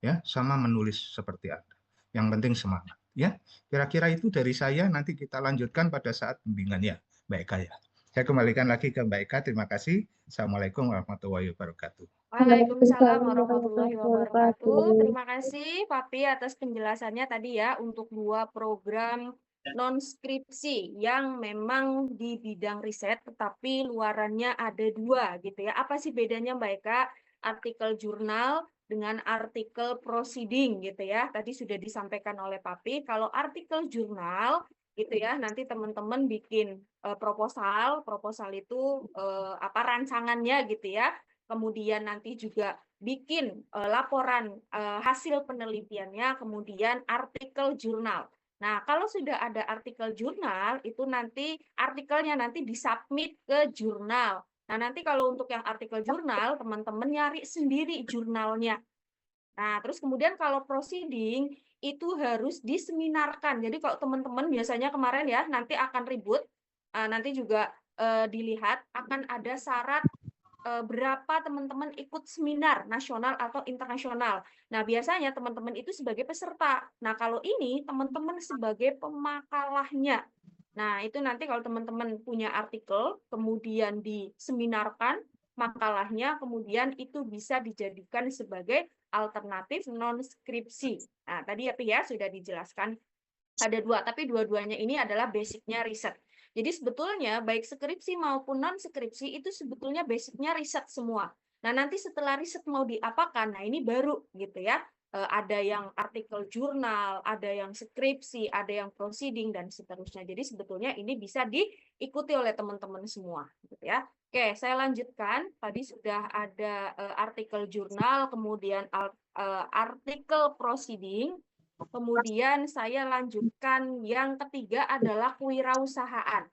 ya, sama menulis seperti Anda. Yang penting semangat ya. Kira-kira itu dari saya, nanti kita lanjutkan pada saat bimbingan ya, Mbak Eka ya. Saya kembalikan lagi ke Mbak Eka, terima kasih. Assalamualaikum warahmatullahi wabarakatuh. Waalaikumsalam warahmatullahi wabarakatuh. Terima kasih Papi atas penjelasannya tadi ya untuk 2 program non skripsi yang memang di bidang riset tetapi luarannya ada 2 gitu ya. Apa sih bedanya Mbak Eka? Artikel jurnal dengan artikel proceeding gitu ya. Tadi sudah disampaikan oleh Papi. Kalau artikel jurnal gitu ya, nanti teman-teman bikin proposal itu rancangannya gitu ya. Kemudian nanti juga bikin laporan hasil penelitiannya, kemudian artikel jurnal. Nah, kalau sudah ada artikel jurnal, itu nanti artikelnya nanti disubmit ke jurnal. Nah, nanti kalau untuk yang artikel jurnal, teman-teman nyari sendiri jurnalnya. Nah, terus kemudian kalau proceeding, itu harus diseminarkan. Jadi kalau teman-teman biasanya kemarin ya, nanti akan ribut, nanti juga dilihat akan ada syarat berapa teman-teman ikut seminar nasional atau internasional. Nah, biasanya teman-teman itu sebagai peserta. Nah, kalau ini teman-teman sebagai pemakalahnya. Nah, itu nanti kalau teman-teman punya artikel, kemudian diseminarkan makalahnya, kemudian itu bisa dijadikan sebagai alternatif non-skripsi. Nah, tadi ya sudah dijelaskan ada 2, tapi dua-duanya ini adalah basicnya riset. Jadi sebetulnya baik skripsi maupun non-skripsi itu sebetulnya basicnya riset semua. Nah nanti setelah riset mau diapakan, nah ini baru gitu ya ada yang artikel jurnal, ada yang skripsi, ada yang proceeding dan seterusnya. Jadi sebetulnya ini bisa diikuti oleh teman-teman semua, gitu ya. Oke, saya lanjutkan. Tadi sudah ada artikel jurnal, kemudian artikel proceeding, kemudian saya lanjutkan yang ketiga adalah kewirausahaan.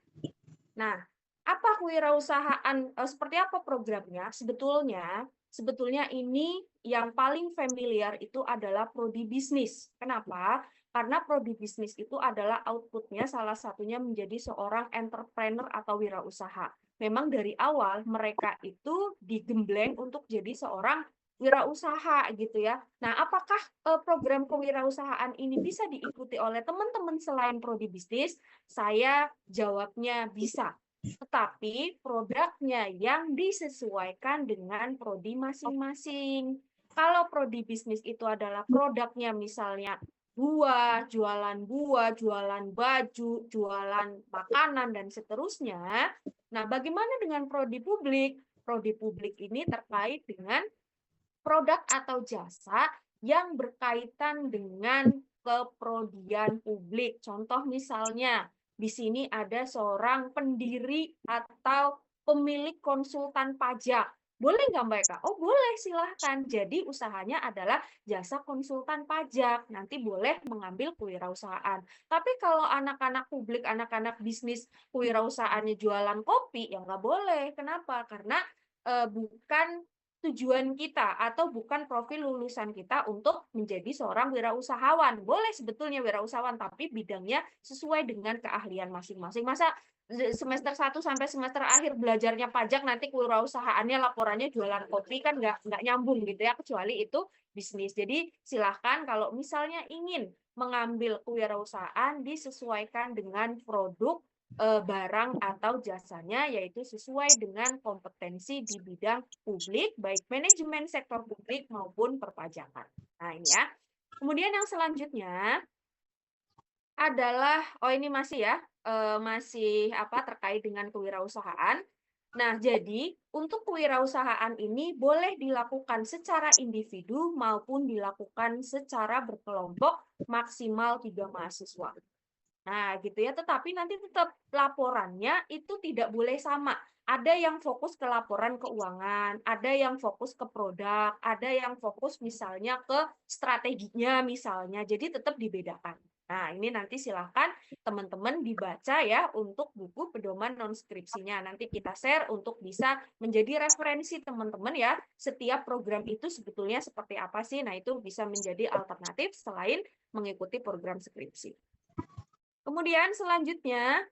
Nah, apa kewirausahaan? Seperti apa programnya? Sebetulnya ini yang paling familiar itu adalah prodi bisnis. Kenapa? Karena prodi bisnis itu adalah outputnya salah satunya menjadi seorang entrepreneur atau wirausaha. Memang dari awal mereka itu digembleng untuk jadi seorang wirausaha gitu ya. Nah, apakah program kewirausahaan ini bisa diikuti oleh teman-teman selain prodi bisnis? Saya jawabnya bisa. Tetapi produknya yang disesuaikan dengan prodi masing-masing. Kalau prodi bisnis itu adalah produknya misalnya buah, jualan baju, jualan makanan, dan seterusnya. Nah, bagaimana dengan prodi publik? Prodi publik ini terkait dengan produk atau jasa yang berkaitan dengan keprodian publik. Contoh misalnya, di sini ada seorang pendiri atau pemilik konsultan pajak. Boleh nggak Mbak Eka? Oh boleh, silahkan. Jadi usahanya adalah jasa konsultan pajak. Nanti boleh mengambil kewirausahaan. Tapi kalau anak-anak publik, anak-anak bisnis kewirausahaannya jualan kopi, ya nggak boleh. Kenapa? Karena bukan tujuan kita atau bukan profil lulusan kita untuk menjadi seorang wirausahawan. Boleh sebetulnya wirausahawan, tapi bidangnya sesuai dengan keahlian masing-masing. Masa semester 1 sampai semester akhir belajarnya pajak, nanti kewirausahaannya laporannya jualan kopi, kan nggak nyambung gitu ya, kecuali itu bisnis. Jadi silahkan kalau misalnya ingin mengambil kewirausahaan disesuaikan dengan produk barang atau jasanya, yaitu sesuai dengan kompetensi di bidang publik, baik manajemen sektor publik maupun perpajakan. Nah ini ya. Kemudian yang selanjutnya adalah, ini masih ya, masih terkait dengan kewirausahaan. Nah, jadi untuk kewirausahaan ini boleh dilakukan secara individu maupun dilakukan secara berkelompok maksimal 3 mahasiswa. Nah, gitu ya. Tetapi nanti tetap laporannya itu tidak boleh sama. Ada yang fokus ke laporan keuangan, ada yang fokus ke produk, ada yang fokus misalnya ke strateginya misalnya. Jadi tetap dibedakan. Nah, ini nanti silahkan teman-teman dibaca ya untuk buku pedoman non-skripsinya. Nanti kita share untuk bisa menjadi referensi teman-teman ya. Setiap program itu sebetulnya seperti apa sih? Nah, itu bisa menjadi alternatif selain mengikuti program skripsi. Kemudian selanjutnya,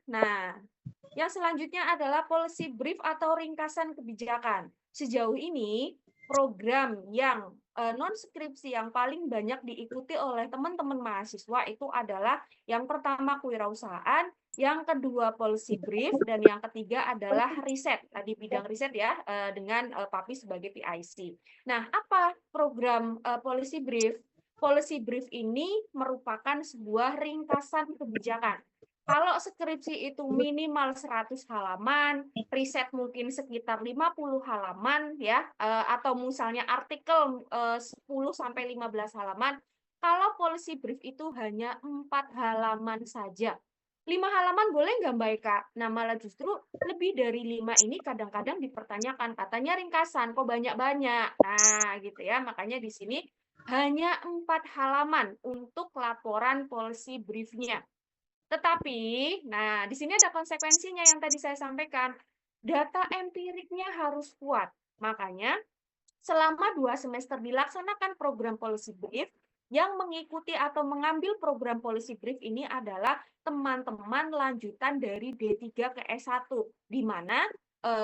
yang selanjutnya adalah policy brief atau ringkasan kebijakan. Sejauh ini, program yang non-skripsi yang paling banyak diikuti oleh teman-teman mahasiswa itu adalah yang pertama kewirausahaan, yang kedua policy brief, dan yang ketiga adalah riset. Tadi bidang riset ya, dengan Papi sebagai PIC. Nah, apa program policy brief? Policy brief ini merupakan sebuah ringkasan kebijakan. Kalau skripsi itu minimal 100 halaman, riset mungkin sekitar 50 halaman ya, atau misalnya artikel 10 sampai 15 halaman. Kalau policy brief itu hanya 4 halaman saja. 5 halaman boleh nggak Mbak Eka? Nah, malah justru lebih dari 5 ini kadang-kadang dipertanyakan, katanya ringkasan, kok banyak-banyak. Nah, gitu ya. Makanya di sini hanya 4 halaman untuk laporan policy brief-nya. Tetapi, nah di sini ada konsekuensinya yang tadi saya sampaikan. Data empiriknya harus kuat. Makanya selama 2 semester dilaksanakan program policy brief, yang mengikuti atau mengambil program policy brief ini adalah teman-teman lanjutan dari D3 ke S1, di mana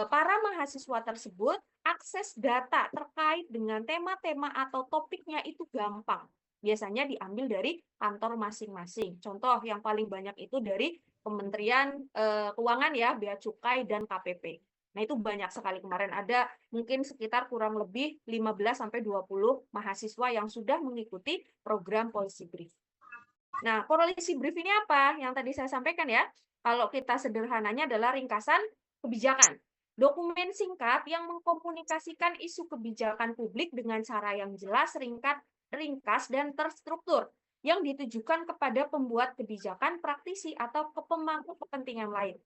para mahasiswa tersebut akses data terkait dengan tema-tema atau topiknya itu gampang. Biasanya diambil dari kantor masing-masing. Contoh yang paling banyak itu dari Kementerian Keuangan ya, Bea Cukai dan KPP. Nah, itu banyak sekali. Kemarin ada mungkin sekitar kurang lebih 15-20 mahasiswa yang sudah mengikuti program policy brief. Nah, policy brief ini apa? Yang tadi saya sampaikan ya. Kalau kita sederhananya adalah ringkasan kebijakan. Dokumen singkat yang mengkomunikasikan isu kebijakan publik dengan cara yang jelas, ringkat, ringkas, dan terstruktur yang ditujukan kepada pembuat kebijakan, praktisi, atau pemangku kepentingan lain.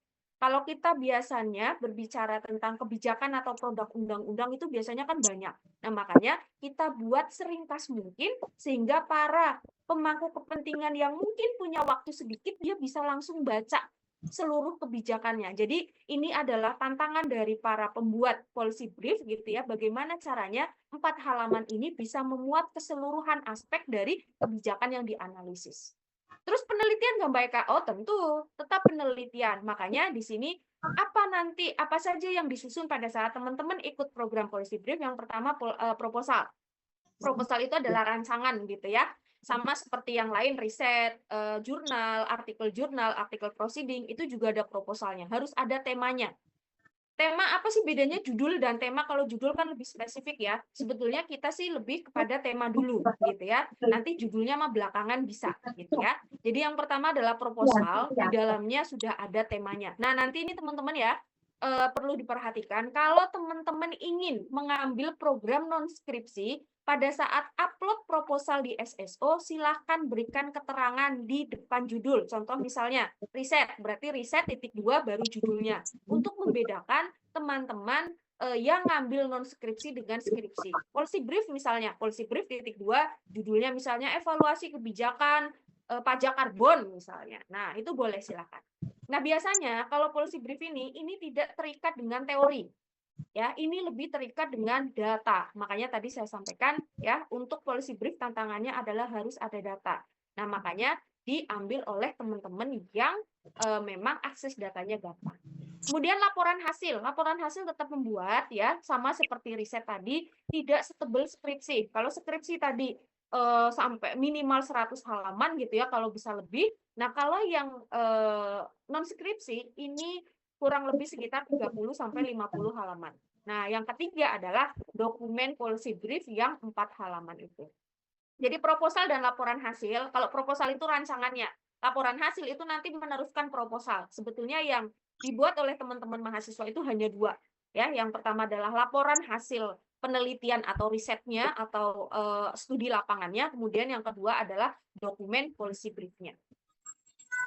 Kalau kita biasanya berbicara tentang kebijakan atau produk undang-undang itu biasanya kan banyak. Nah, makanya kita buat seringkas mungkin sehingga para pemangku kepentingan yang mungkin punya waktu sedikit, dia bisa langsung baca seluruh kebijakannya. Jadi ini adalah tantangan dari para pembuat policy brief gitu ya, bagaimana caranya 4 halaman ini bisa memuat keseluruhan aspek dari kebijakan yang dianalisis. Terus penelitian nggak Mbak Eka? Oh tentu, tetap penelitian. Makanya di sini apa saja yang disusun pada saat teman-teman ikut program policy brief. Yang pertama proposal. Proposal itu adalah rancangan gitu ya. Sama seperti yang lain, riset, jurnal, artikel proceeding, itu juga ada proposalnya. Harus ada temanya. Tema apa sih bedanya judul dan tema? Kalau judul kan lebih spesifik ya. Sebetulnya kita sih lebih kepada tema dulu gitu ya. Nanti judulnya mah belakangan bisa gitu ya. Jadi yang pertama adalah proposal, di dalamnya sudah ada temanya. Nah, nanti ini teman-teman ya, perlu diperhatikan kalau teman-teman ingin mengambil program non-skripsi, pada saat upload proposal di SSO, silahkan berikan keterangan di depan judul. Contoh misalnya, riset, berarti riset titik 2 baru judulnya. Untuk membedakan teman-teman yang ngambil non-skripsi dengan skripsi. Policy brief misalnya, policy brief titik 2, judulnya misalnya evaluasi kebijakan pajak karbon misalnya. Nah, itu boleh silakan. Nah, biasanya kalau policy brief ini tidak terikat dengan teori. Ya, ini lebih terikat dengan data. Makanya tadi saya sampaikan ya, untuk policy brief tantangannya adalah harus ada data. Nah, makanya diambil oleh teman-teman yang memang akses datanya gampang. Kemudian laporan hasil tetap membuat ya, sama seperti riset tadi, tidak setebal skripsi. Kalau skripsi tadi sampai minimal 100 halaman gitu ya, kalau bisa lebih. Nah, kalau yang non skripsi ini kurang lebih sekitar 30 sampai 50 halaman. Nah, yang ketiga adalah dokumen policy brief yang 4 halaman itu. Jadi proposal dan laporan hasil, kalau proposal itu rancangannya, laporan hasil itu nanti meneruskan proposal. Sebetulnya yang dibuat oleh teman-teman mahasiswa itu hanya 2. Ya, yang pertama adalah laporan hasil penelitian atau risetnya atau studi lapangannya, kemudian yang kedua adalah dokumen policy brief-nya.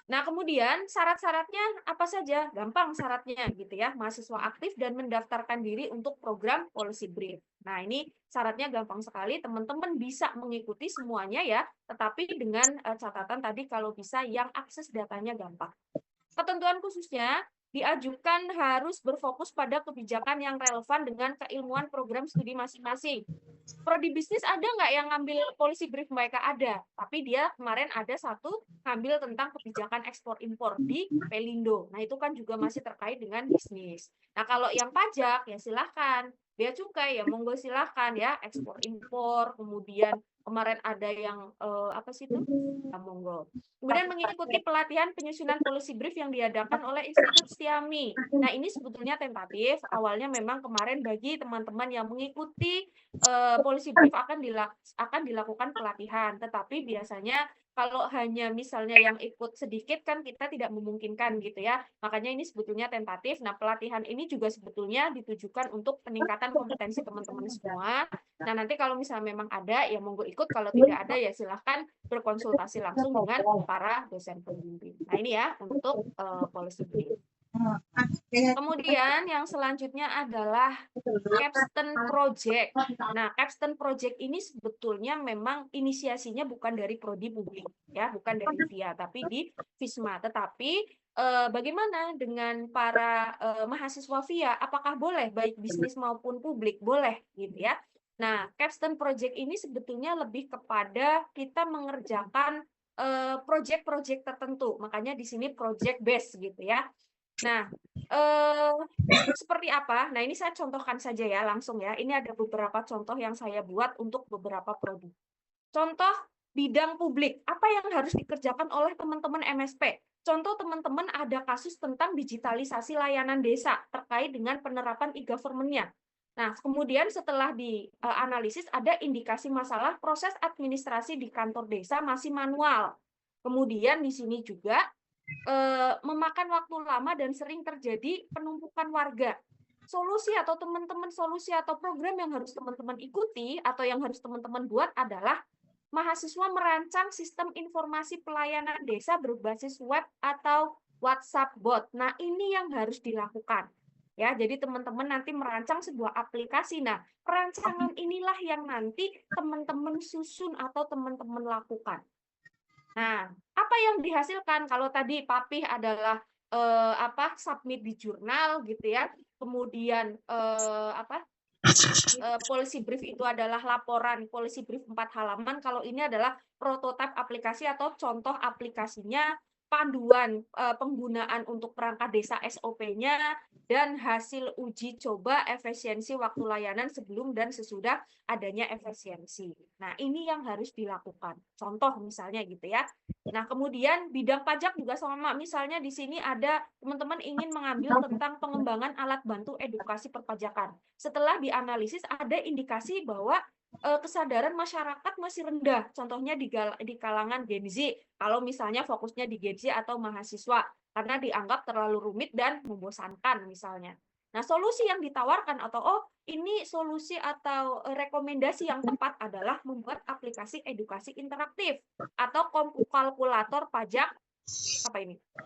Nah, kemudian syarat-syaratnya apa saja? Gampang syaratnya gitu ya. Mahasiswa aktif dan mendaftarkan diri untuk program policy brief. Nah, ini syaratnya gampang sekali. Teman-teman bisa mengikuti semuanya ya, tetapi dengan catatan tadi kalau bisa yang akses datanya gampang. Ketentuan khususnya diajukan harus berfokus pada kebijakan yang relevan dengan keilmuan program studi masing-masing. Prodi bisnis ada nggak yang ngambil policy brief mereka? Ada, tapi dia kemarin ada satu ngambil tentang kebijakan ekspor impor di Pelindo. Nah, itu kan juga masih terkait dengan bisnis. Nah, kalau yang pajak ya silahkan, bea cukai ya monggo silahkan ya, ekspor impor, kemudian kemarin ada yang apa sih itu? Ya, monggo. Kemudian mengikuti pelatihan penyusunan policy brief yang diadakan oleh Institut Stiami. Nah, ini sebetulnya tentatif. Awalnya memang kemarin bagi teman-teman yang mengikuti policy brief akan dilakukan pelatihan, tetapi biasanya kalau hanya misalnya yang ikut sedikit kan kita tidak memungkinkan gitu ya. Makanya ini sebetulnya tentatif. Nah, pelatihan ini juga sebetulnya ditujukan untuk peningkatan kompetensi teman-teman semua. Nah, nanti kalau misalnya memang ada ya monggo ikut, kalau tidak ada ya silahkan berkonsultasi langsung dengan para dosen pembimbing. Nah, ini ya untuk policy brief. Kemudian yang selanjutnya adalah capstone project. Nah, capstone project ini sebetulnya memang inisiasinya bukan dari prodi publik, ya, bukan dari VIA, tapi di FISMA. Tetapi bagaimana dengan para mahasiswa VIA? Apakah boleh baik bisnis maupun publik? Boleh, gitu ya. Nah, capstone project ini sebetulnya lebih kepada kita mengerjakan project-project tertentu. Makanya di sini project based gitu ya. Nah, seperti apa? Nah, ini saya contohkan saja ya, langsung ya. Ini ada beberapa contoh yang saya buat untuk beberapa prodi. Contoh bidang publik, apa yang harus dikerjakan oleh teman-teman MSP? Contoh teman-teman ada kasus tentang digitalisasi layanan desa terkait dengan penerapan e-government-nya. Nah, kemudian setelah dianalisis ada indikasi masalah proses administrasi di kantor desa masih manual. Kemudian di sini juga memakan waktu lama dan sering terjadi penumpukan warga. Solusi atau program yang harus teman-teman ikuti atau yang harus teman-teman buat adalah mahasiswa merancang sistem informasi pelayanan desa berbasis web atau WhatsApp bot. Nah, ini yang harus dilakukan. Ya, jadi teman-teman nanti merancang sebuah aplikasi. Nah, perancangan inilah yang nanti teman-teman susun atau teman-teman lakukan. Nah, apa yang dihasilkan? Kalau tadi Papih adalah submit di jurnal gitu ya. Kemudian policy brief itu adalah laporan policy brief 4 halaman. Kalau ini adalah prototipe aplikasi atau contoh aplikasinya, panduan penggunaan untuk perangkat desa SOP-nya, dan hasil uji coba efisiensi waktu layanan sebelum dan sesudah adanya efisiensi. Nah, ini yang harus dilakukan. Contoh misalnya gitu ya. Nah, kemudian bidang pajak juga sama. Misalnya di sini ada teman-teman ingin mengambil tentang pengembangan alat bantu edukasi perpajakan. Setelah dianalisis ada indikasi bahwa kesadaran masyarakat masih rendah. Contohnya di kalangan Gen Z. Kalau misalnya fokusnya di Gen Z atau mahasiswa, karena dianggap terlalu rumit dan membosankan misalnya. Nah, solusi yang ditawarkan atau ini solusi atau rekomendasi yang tepat adalah membuat aplikasi edukasi interaktif atau kalkulator pajak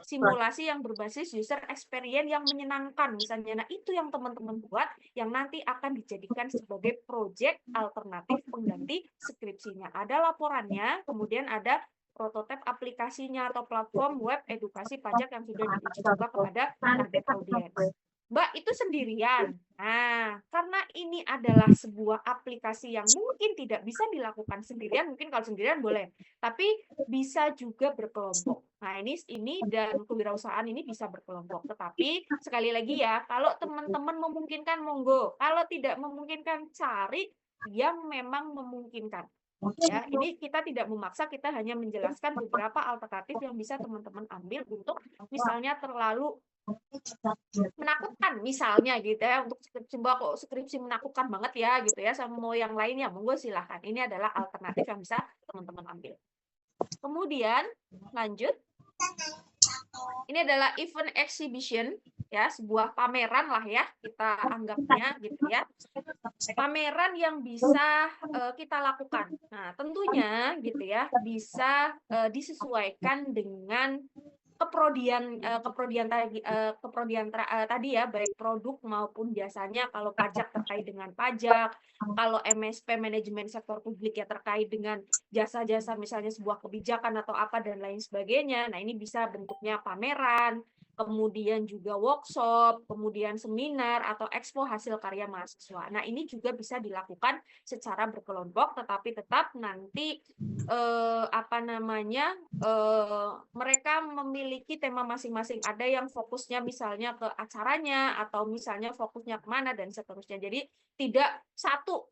simulasi yang berbasis user experience yang menyenangkan misalnya. Nah, itu yang teman-teman buat yang nanti akan dijadikan sebagai proyek alternatif pengganti skripsinya. Ada laporannya, kemudian ada prototipe aplikasinya atau platform web edukasi pajak yang sudah diuji coba kepada target audiens. Mbak, itu sendirian. Nah, karena ini adalah sebuah aplikasi yang mungkin tidak bisa dilakukan sendirian, mungkin kalau sendirian boleh, tapi bisa juga berkelompok. Nah, ini dan kewirausahaan ini bisa berkelompok. Tetapi sekali lagi ya, kalau teman-teman memungkinkan monggo, kalau tidak memungkinkan cari yang memang memungkinkan. Ya, ini kita tidak memaksa, kita hanya menjelaskan beberapa alternatif yang bisa teman-teman ambil untuk misalnya terlalu menakutkan misalnya gitu ya, untuk skripsi menakutkan banget ya gitu ya, sama mau yang lainnya monggo silahkan. Ini adalah alternatif yang bisa teman-teman ambil. Kemudian lanjut, ini adalah event exhibition ya, sebuah pameran lah ya kita anggapnya gitu ya, pameran yang bisa kita lakukan. Nah, tentunya gitu ya bisa disesuaikan dengan keprodian tadi ya, baik produk maupun jasanya. Kalau pajak terkait dengan pajak, kalau MSP manajemen sektor publik ya terkait dengan jasa-jasa misalnya sebuah kebijakan atau apa dan lain sebagainya. Nah, ini bisa bentuknya pameran, kemudian juga workshop, kemudian seminar atau expo hasil karya mahasiswa. Nah, ini juga bisa dilakukan secara berkelompok, tetapi tetap nanti mereka memiliki tema masing-masing. Ada yang fokusnya misalnya ke acaranya atau misalnya fokusnya kemana dan seterusnya. Jadi tidak satu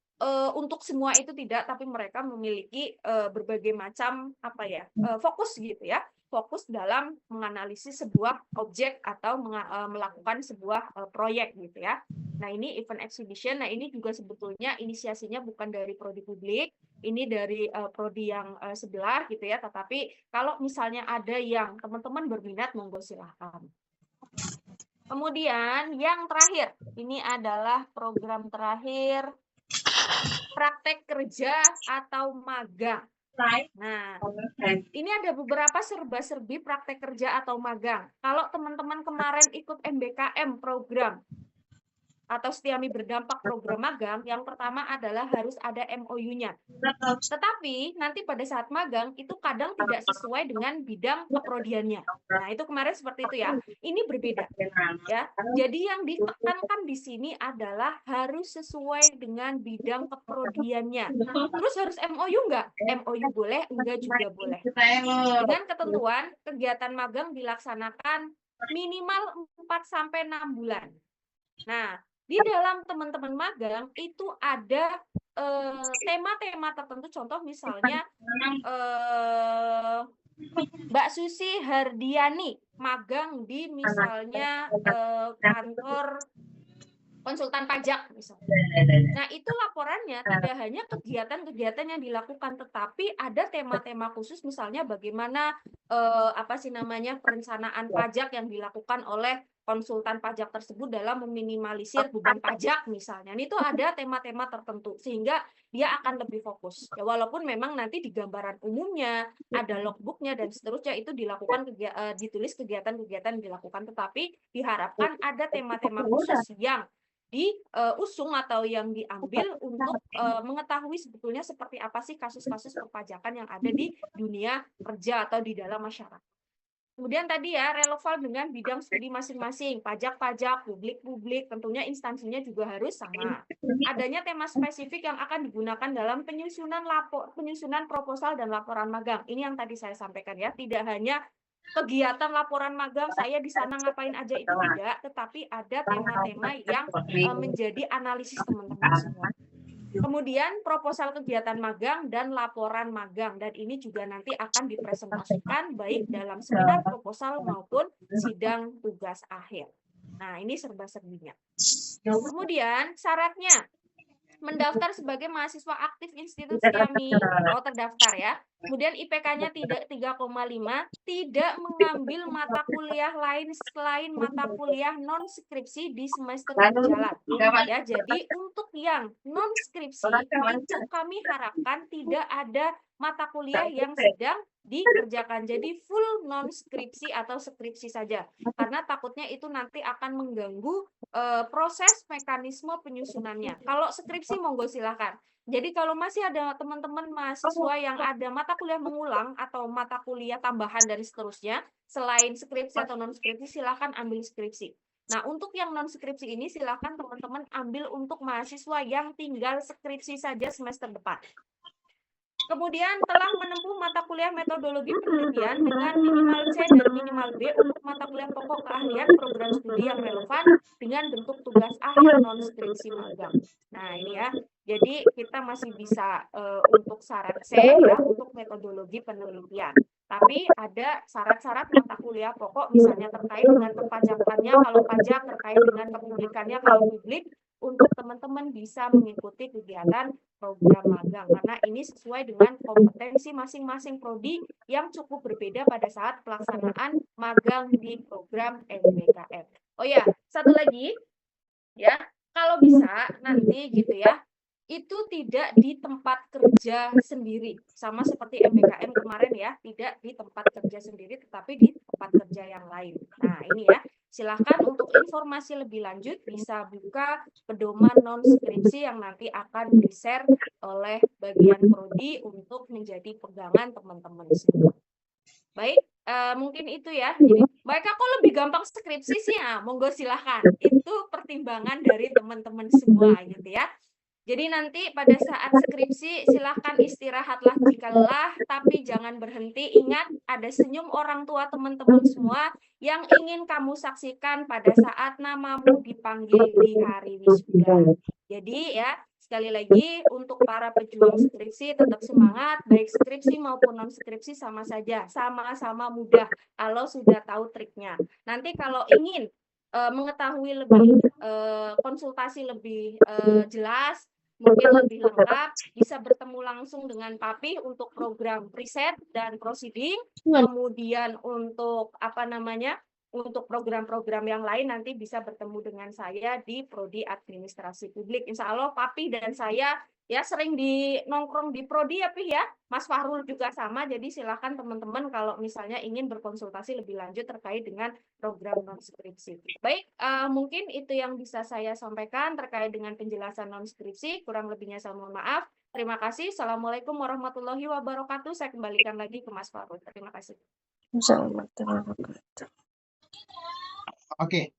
untuk semua itu tidak, tapi mereka memiliki berbagai macam fokus gitu ya. Fokus dalam menganalisis sebuah objek atau melakukan sebuah proyek gitu ya. Nah, ini event exhibition. Nah, ini juga sebetulnya inisiasinya bukan dari prodi publik, ini dari prodi yang sebelah gitu ya. Tetapi kalau misalnya ada yang teman-teman berminat, monggo silahkan. Kemudian yang terakhir, ini adalah program terakhir, praktek kerja atau magang. Nah, ini ada beberapa serba-serbi praktek kerja atau magang. Kalau teman-teman kemarin ikut MBKM program atau Setiami Berdampak program magang, yang pertama adalah harus ada MOU-nya. Tetapi nanti pada saat magang itu kadang tidak sesuai dengan bidang keprodiannya. Nah, itu kemarin seperti itu ya. Ini berbeda ya. Jadi yang ditekankan di sini adalah harus sesuai dengan bidang keprodiannya. Terus harus MOU enggak? MOU boleh, enggak juga boleh. Dengan ketentuan kegiatan magang dilaksanakan minimal 4-6 bulan. Nah, di dalam teman-teman magang itu ada tema-tema tertentu. Contoh misalnya Mbak Susi Hardiani magang di misalnya kantor konsultan pajak misalnya. Nah, itu laporannya tidak hanya kegiatan-kegiatan yang dilakukan, tetapi ada tema-tema khusus misalnya bagaimana perencanaan pajak yang dilakukan oleh konsultan pajak tersebut dalam meminimalisir beban pajak misalnya. Itu ada tema-tema tertentu sehingga dia akan lebih fokus. Ya, walaupun memang nanti di gambaran umumnya ada logbooknya dan seterusnya itu dilakukan ditulis kegiatan-kegiatan dilakukan, tetapi diharapkan ada tema-tema khusus yang diusung atau yang diambil untuk mengetahui sebetulnya seperti apa sih kasus-kasus perpajakan yang ada di dunia kerja atau di dalam masyarakat. Kemudian tadi ya, relevan dengan bidang studi masing-masing, pajak-pajak, publik-publik, tentunya instansinya juga harus sama. Adanya tema spesifik yang akan digunakan dalam penyusunan proposal dan laporan magang. Ini yang tadi saya sampaikan ya, tidak hanya kegiatan laporan magang saya di sana ngapain aja itu tidak, tetapi ada tema-tema yang menjadi analisis teman-teman semua. Kemudian proposal kegiatan magang dan laporan magang, dan ini juga nanti akan dipresentasikan baik dalam seminar proposal maupun sidang tugas akhir. Nah, ini serba-serbinya. Kemudian syaratnya mendaftar sebagai mahasiswa aktif institusi kami, terdaftar ya. Kemudian IPK-nya tidak 3,5, tidak mengambil mata kuliah lain selain mata kuliah non skripsi di semester berjalan. Ya, jadi untuk yang non skripsi itu kami harapkan tidak ada mata kuliah yang sedang dikerjakan. Jadi full non skripsi atau skripsi saja. Karena takutnya itu nanti akan mengganggu proses mekanisme penyusunannya. Kalau skripsi monggo silakan. Jadi kalau masih ada teman-teman mahasiswa yang ada mata kuliah mengulang atau mata kuliah tambahan dan seterusnya, selain skripsi atau non skripsi silakan ambil skripsi. Nah, untuk yang non skripsi ini silakan teman-teman ambil untuk mahasiswa yang tinggal skripsi saja semester depan. Kemudian telah menempuh mata kuliah metodologi penelitian dengan minimal C dan minimal B untuk mata kuliah pokok keahlian program studi yang relevan dengan bentuk tugas akhir non skripsi magang. Nah, ini ya. Jadi kita masih bisa untuk syarat C ya untuk metodologi penelitian. Tapi ada syarat-syarat mata kuliah pokok misalnya terkait dengan perpajakannya kalau pajak, terkait dengan kepublikannya kalau publik, untuk teman-teman bisa mengikuti kegiatan program magang karena ini sesuai dengan kompetensi masing-masing prodi yang cukup berbeda pada saat pelaksanaan magang di program MBKM. Oh ya, satu lagi ya, kalau bisa nanti gitu ya, itu tidak di tempat kerja sendiri, sama seperti MBKM kemarin ya, tidak di tempat kerja sendiri tetapi di tempat kerja yang lain. Nah, ini ya. Silahkan untuk informasi lebih lanjut bisa buka pedoman non skripsi yang nanti akan di-share oleh bagian prodi untuk menjadi pegangan teman-teman semua. Baik, mungkin itu ya. Jadi, mereka kok lebih gampang skripsi sih ya? Monggo silahkan. Itu pertimbangan dari teman-teman semua gitu ya. Jadi nanti pada saat skripsi silahkan istirahatlah jika lelah, tapi jangan berhenti. Ingat ada senyum orang tua teman-teman semua yang ingin kamu saksikan pada saat namamu dipanggil di hari wisuda. Jadi ya sekali lagi untuk para pejuang skripsi tetap semangat, baik skripsi maupun non skripsi sama saja, sama-sama mudah kalau sudah tahu triknya. Nanti kalau ingin mengetahui lebih konsultasi lebih jelas, mungkin lebih lengkap, bisa bertemu langsung dengan Papi untuk program riset dan proceeding, kemudian untuk untuk program-program yang lain nanti bisa bertemu dengan saya di Prodi Administrasi Publik. Insya Allah Papi dan saya ya sering nongkrong di Prodi ya Pi ya, Mas Fahrul juga sama, jadi silakan teman-teman kalau misalnya ingin berkonsultasi lebih lanjut terkait dengan program non skripsi. Baik, mungkin itu yang bisa saya sampaikan terkait dengan penjelasan non skripsi, kurang lebihnya saya mohon maaf. Terima kasih. Assalamualaikum warahmatullahi wabarakatuh. Saya kembalikan lagi ke Mas Fahrul. Terima kasih. Oke,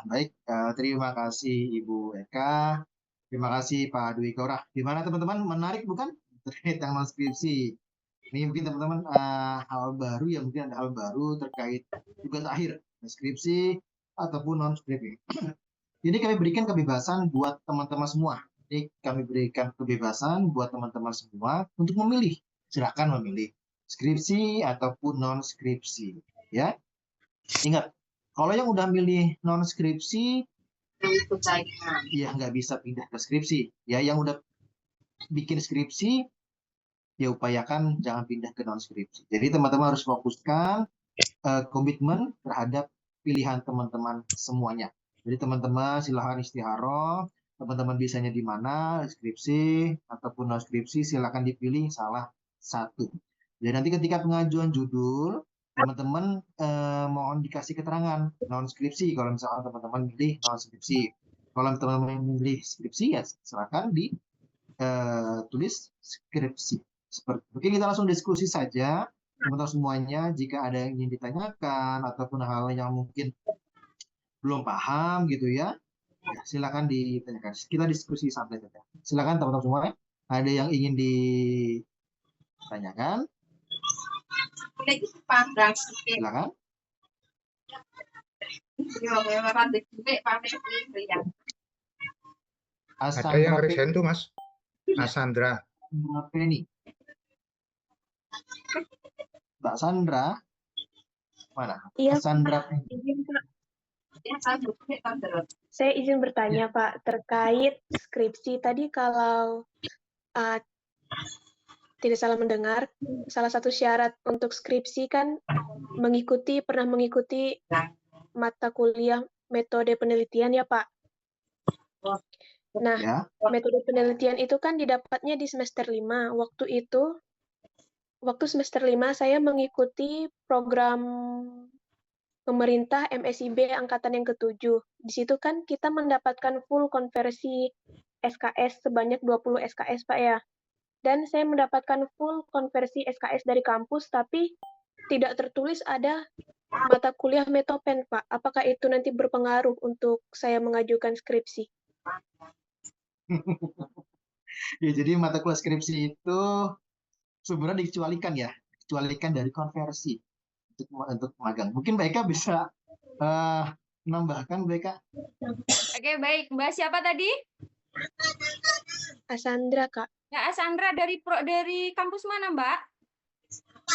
baik. Terima kasih Ibu Eka. Terima kasih Pak Dwi Korah. Gimana teman-teman? Menarik bukan? Terkait yang skripsi. Ini mungkin teman-teman hal baru ya, mungkin ada hal baru terkait tugas akhir skripsi ataupun non skripsi. Jadi kami berikan kebebasan buat teman-teman semua. Jadi kami berikan kebebasan buat teman-teman semua untuk memilih. Silakan memilih skripsi ataupun non skripsi. Ya, ingat. Kalau yang udah milih non skripsi, ya nggak bisa pindah ke skripsi. Ya, yang udah bikin skripsi, ya upayakan jangan pindah ke non skripsi. Jadi teman-teman harus fokuskan komitmen terhadap pilihan teman-teman semuanya. Jadi teman-teman silahkan istiharo, teman-teman bisanya di mana, skripsi ataupun non skripsi, silahkan dipilih salah satu. Jadi nanti ketika pengajuan judul, teman-teman mohon dikasih keterangan non skripsi kalau misalkan teman-teman pilih non skripsi. Kalau teman-teman pilih skripsi ya silakan tulis skripsi. Oke, kita langsung diskusi saja teman-teman semuanya. Jika ada yang ingin ditanyakan ataupun hal yang mungkin belum paham gitu ya, silakan ditanyakan. Kita diskusi santai saja. Silakan teman-teman semua. Ada yang ingin ditanyakan? Silakan. Ada yang resign tuh Mas, Asandra. Penny. Mbak Sandra, mana? Iya, Sandra Pak. Saya izin bertanya, Pak, terkait skripsi. Tadi kalau tidak salah mendengar, salah satu syarat untuk skripsi kan pernah mengikuti mata kuliah metode penelitian ya, Pak. Nah, ya. metode penelitian itu kan didapatnya di semester 5. Waktu semester 5 saya mengikuti program pemerintah MSIB angkatan yang ke-7. Di situ kan kita mendapatkan full konversi SKS sebanyak 20 SKS, Pak ya. Dan saya mendapatkan full konversi SKS dari kampus, tapi tidak tertulis ada mata kuliah Metopen, Pak. Apakah itu nanti berpengaruh untuk saya mengajukan skripsi? Ya, jadi mata kuliah skripsi itu sebenarnya dikecualikan dari konversi untuk magang. Mungkin Mbak bisa menambahkan Mbak. Oke, baik. Mbak siapa tadi? Asandra, Kak. Ya, Asandra dari kampus mana, Mbak?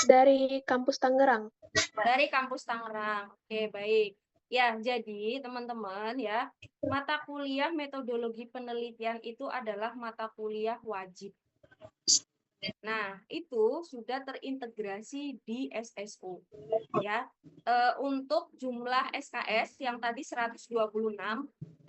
Dari kampus Tangerang. Dari kampus Tangerang. Oke, baik. Ya, jadi teman-teman ya, mata kuliah metodologi penelitian itu adalah mata kuliah wajib. Nah, itu sudah terintegrasi di SSO. Ya, untuk jumlah SKS yang tadi 126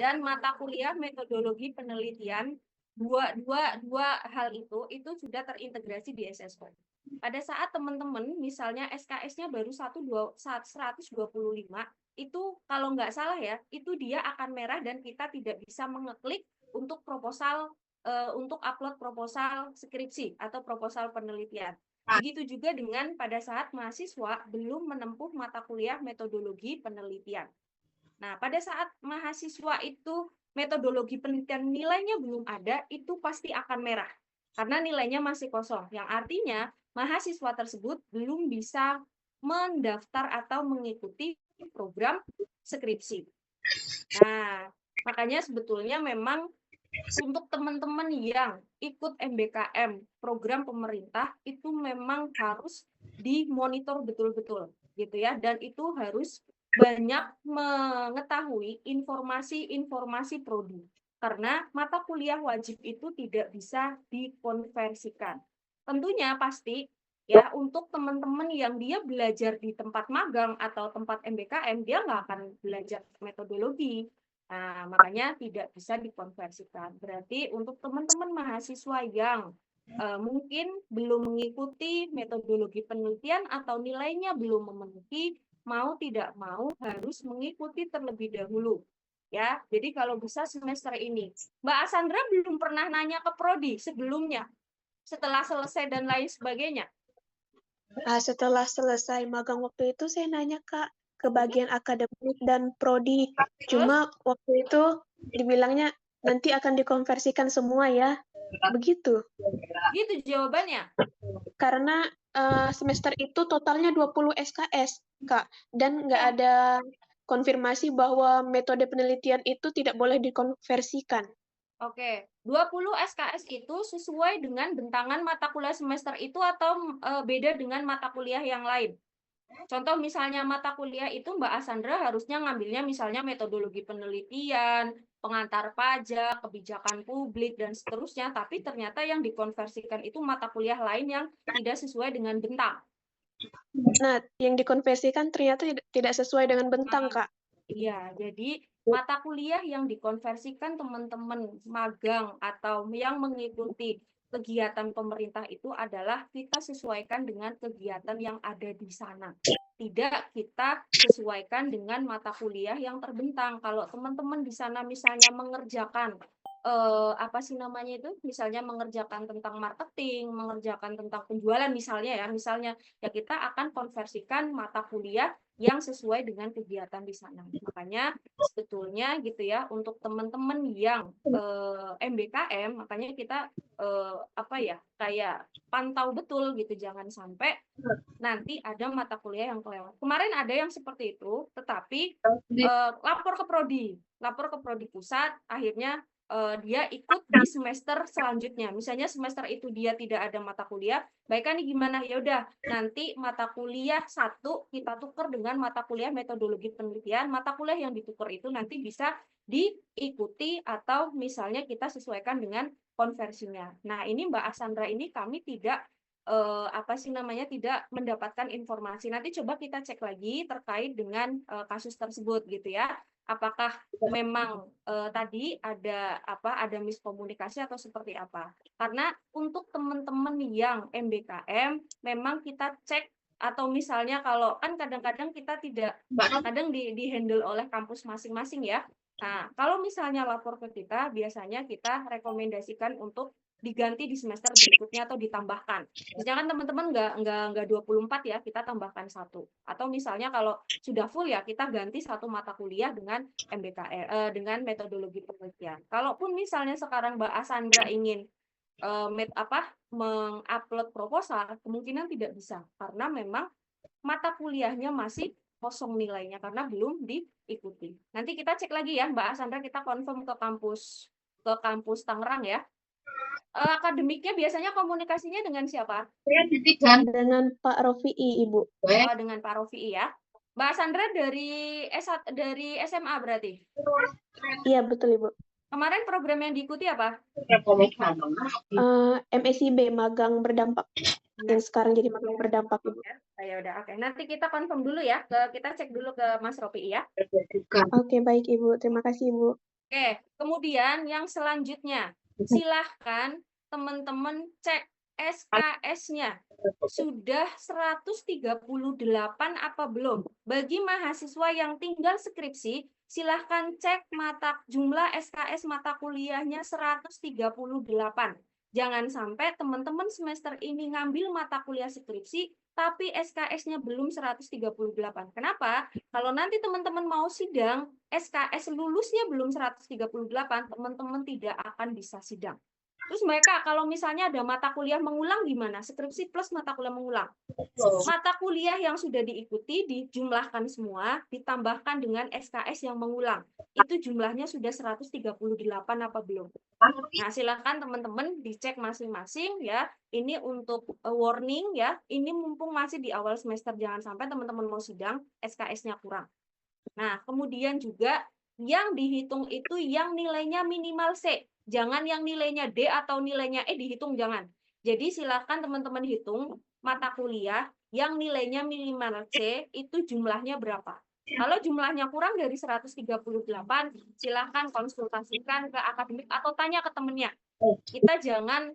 dan mata kuliah metodologi penelitian dua hal itu sudah terintegrasi di SSO. Pada saat teman-teman misalnya SKS-nya baru 125, itu kalau nggak salah ya, itu dia akan merah dan kita tidak bisa mengeklik untuk proposal untuk upload proposal skripsi atau proposal penelitian. Begitu juga dengan pada saat mahasiswa belum menempuh mata kuliah metodologi penelitian. Nah, pada saat mahasiswa itu metodologi penelitian nilainya belum ada, itu pasti akan merah karena nilainya masih kosong. Yang artinya mahasiswa tersebut belum bisa mendaftar atau mengikuti program skripsi. Nah, makanya sebetulnya memang untuk teman-teman yang ikut MBKM program pemerintah itu memang harus dimonitor betul-betul gitu ya, dan itu harus banyak mengetahui informasi-informasi prodi karena mata kuliah wajib itu tidak bisa dikonversikan. Tentunya pasti ya untuk teman-teman yang dia belajar di tempat magang atau tempat MBKM dia nggak akan belajar metodologi. Nah, makanya tidak bisa dikonversikan. Berarti untuk teman-teman mahasiswa yang mungkin belum mengikuti metodologi penelitian atau nilainya belum memenuhi, mau tidak mau harus mengikuti terlebih dahulu. Ya, jadi kalau bisa semester ini. Mbak Asandra belum pernah nanya ke prodi sebelumnya, setelah selesai dan lain sebagainya. Setelah selesai magang waktu itu saya nanya ke bagian akademik dan prodi. Cuma waktu itu dibilangnya nanti akan dikonversikan semua ya. Begitu. Gitu jawabannya. Karena semester itu totalnya 20 SKS, Kak. Dan nggak ada konfirmasi bahwa metode penelitian itu tidak boleh dikonversikan. Oke, 20 SKS itu sesuai dengan bentangan mata kuliah semester itu atau beda dengan mata kuliah yang lain? Contoh misalnya mata kuliah itu Mbak Asandra harusnya ngambilnya misalnya metodologi penelitian, pengantar pajak, kebijakan publik, dan seterusnya, tapi ternyata yang dikonversikan itu mata kuliah lain yang tidak sesuai dengan bentang. Nah, yang dikonversikan ternyata tidak sesuai dengan bentang, Kak. Iya, jadi mata kuliah yang dikonversikan teman-teman magang atau yang mengikuti kegiatan pemerintah itu adalah kita sesuaikan dengan kegiatan yang ada di sana. Tidak kita sesuaikan dengan mata kuliah yang terbentang. Kalau teman-teman di sana misalnya mengerjakan apa sih namanya itu? Misalnya mengerjakan tentang marketing, mengerjakan tentang penjualan misalnya ya kita akan konversikan mata kuliah yang sesuai dengan kegiatan di sana. Makanya sebetulnya gitu ya untuk teman-teman yang MBKM, makanya kita apa ya kayak pantau betul gitu, jangan sampai nanti ada mata kuliah yang kelewat. Kemarin ada yang seperti itu, tetapi lapor ke prodi pusat, akhirnya dia ikut di semester selanjutnya. Misalnya semester itu dia tidak ada mata kuliah, baik kan gimana? Ya udah, nanti mata kuliah 1 kita tukar dengan mata kuliah metodologi penelitian. Mata kuliah yang ditukar itu nanti bisa diikuti atau misalnya kita sesuaikan dengan konversinya. Nah, ini Mbak Asandra ini kami tidak apa sih namanya tidak mendapatkan informasi. Nanti coba kita cek lagi terkait dengan kasus tersebut gitu ya. Apakah memang tadi ada miskomunikasi atau seperti apa? Karena untuk teman-teman yang MBKM memang kita cek atau misalnya kalau kan kadang-kadang kita tidak kadang di handle oleh kampus masing-masing ya. Nah, kalau misalnya lapor ke kita, biasanya kita rekomendasikan untuk diganti di semester berikutnya atau ditambahkan. Misalkan teman-teman nggak 24 ya, kita tambahkan 1. Atau misalnya kalau sudah full ya, kita ganti 1 mata kuliah dengan dengan metodologi penelitian. Kalaupun misalnya sekarang Mbak Asandra ingin mengupload proposal, kemungkinan tidak bisa karena memang mata kuliahnya masih kosong nilainya karena belum diikuti. Nanti kita cek lagi ya Mbak Asandra, kita confirm ke kampus Tangerang ya. Akademiknya biasanya komunikasinya dengan siapa? Dengan Pak Rofi'i, Ibu. Oh, dengan Pak Rofi'i ya. Mbak Sandra dari SMA berarti? Iya, betul, Ibu. Kemarin program yang diikuti apa? MSIB, magang berdampak. Yang sekarang jadi magang berdampak, Ibu. Ya udah, oke. Nanti kita confirm dulu ya. Kita cek dulu ke Mas Rofi'i ya. Oke, baik, Ibu. Terima kasih, Ibu. Oke, kemudian yang selanjutnya, silahkan teman-teman cek SKS-nya. Sudah 138 apa belum? Bagi mahasiswa yang tinggal skripsi, silahkan cek jumlah SKS mata kuliahnya 138. Jangan sampai teman-teman semester ini ngambil mata kuliah skripsi, tapi SKS-nya belum 138. Kenapa? Kalau nanti teman-teman mau sidang, SKS lulusnya belum 138, teman-teman tidak akan bisa sidang. Terus mereka kalau misalnya ada mata kuliah mengulang gimana? Skripsi plus mata kuliah mengulang. Mata kuliah yang sudah diikuti dijumlahkan semua, ditambahkan dengan SKS yang mengulang. Itu jumlahnya sudah 138 apa belum? Nah, silakan teman-teman dicek masing-masing ya. Ini untuk warning ya. Ini mumpung masih di awal semester, jangan sampai teman-teman mau sidang SKS-nya kurang. Nah, kemudian juga yang dihitung itu yang nilainya minimal C. Jangan yang nilainya D atau nilainya E dihitung, jangan. Jadi silakan teman-teman hitung mata kuliah yang nilainya minimal C itu jumlahnya berapa. Kalau jumlahnya kurang dari 138, silakan konsultasikan ke akademik atau tanya ke temennya. Kita jangan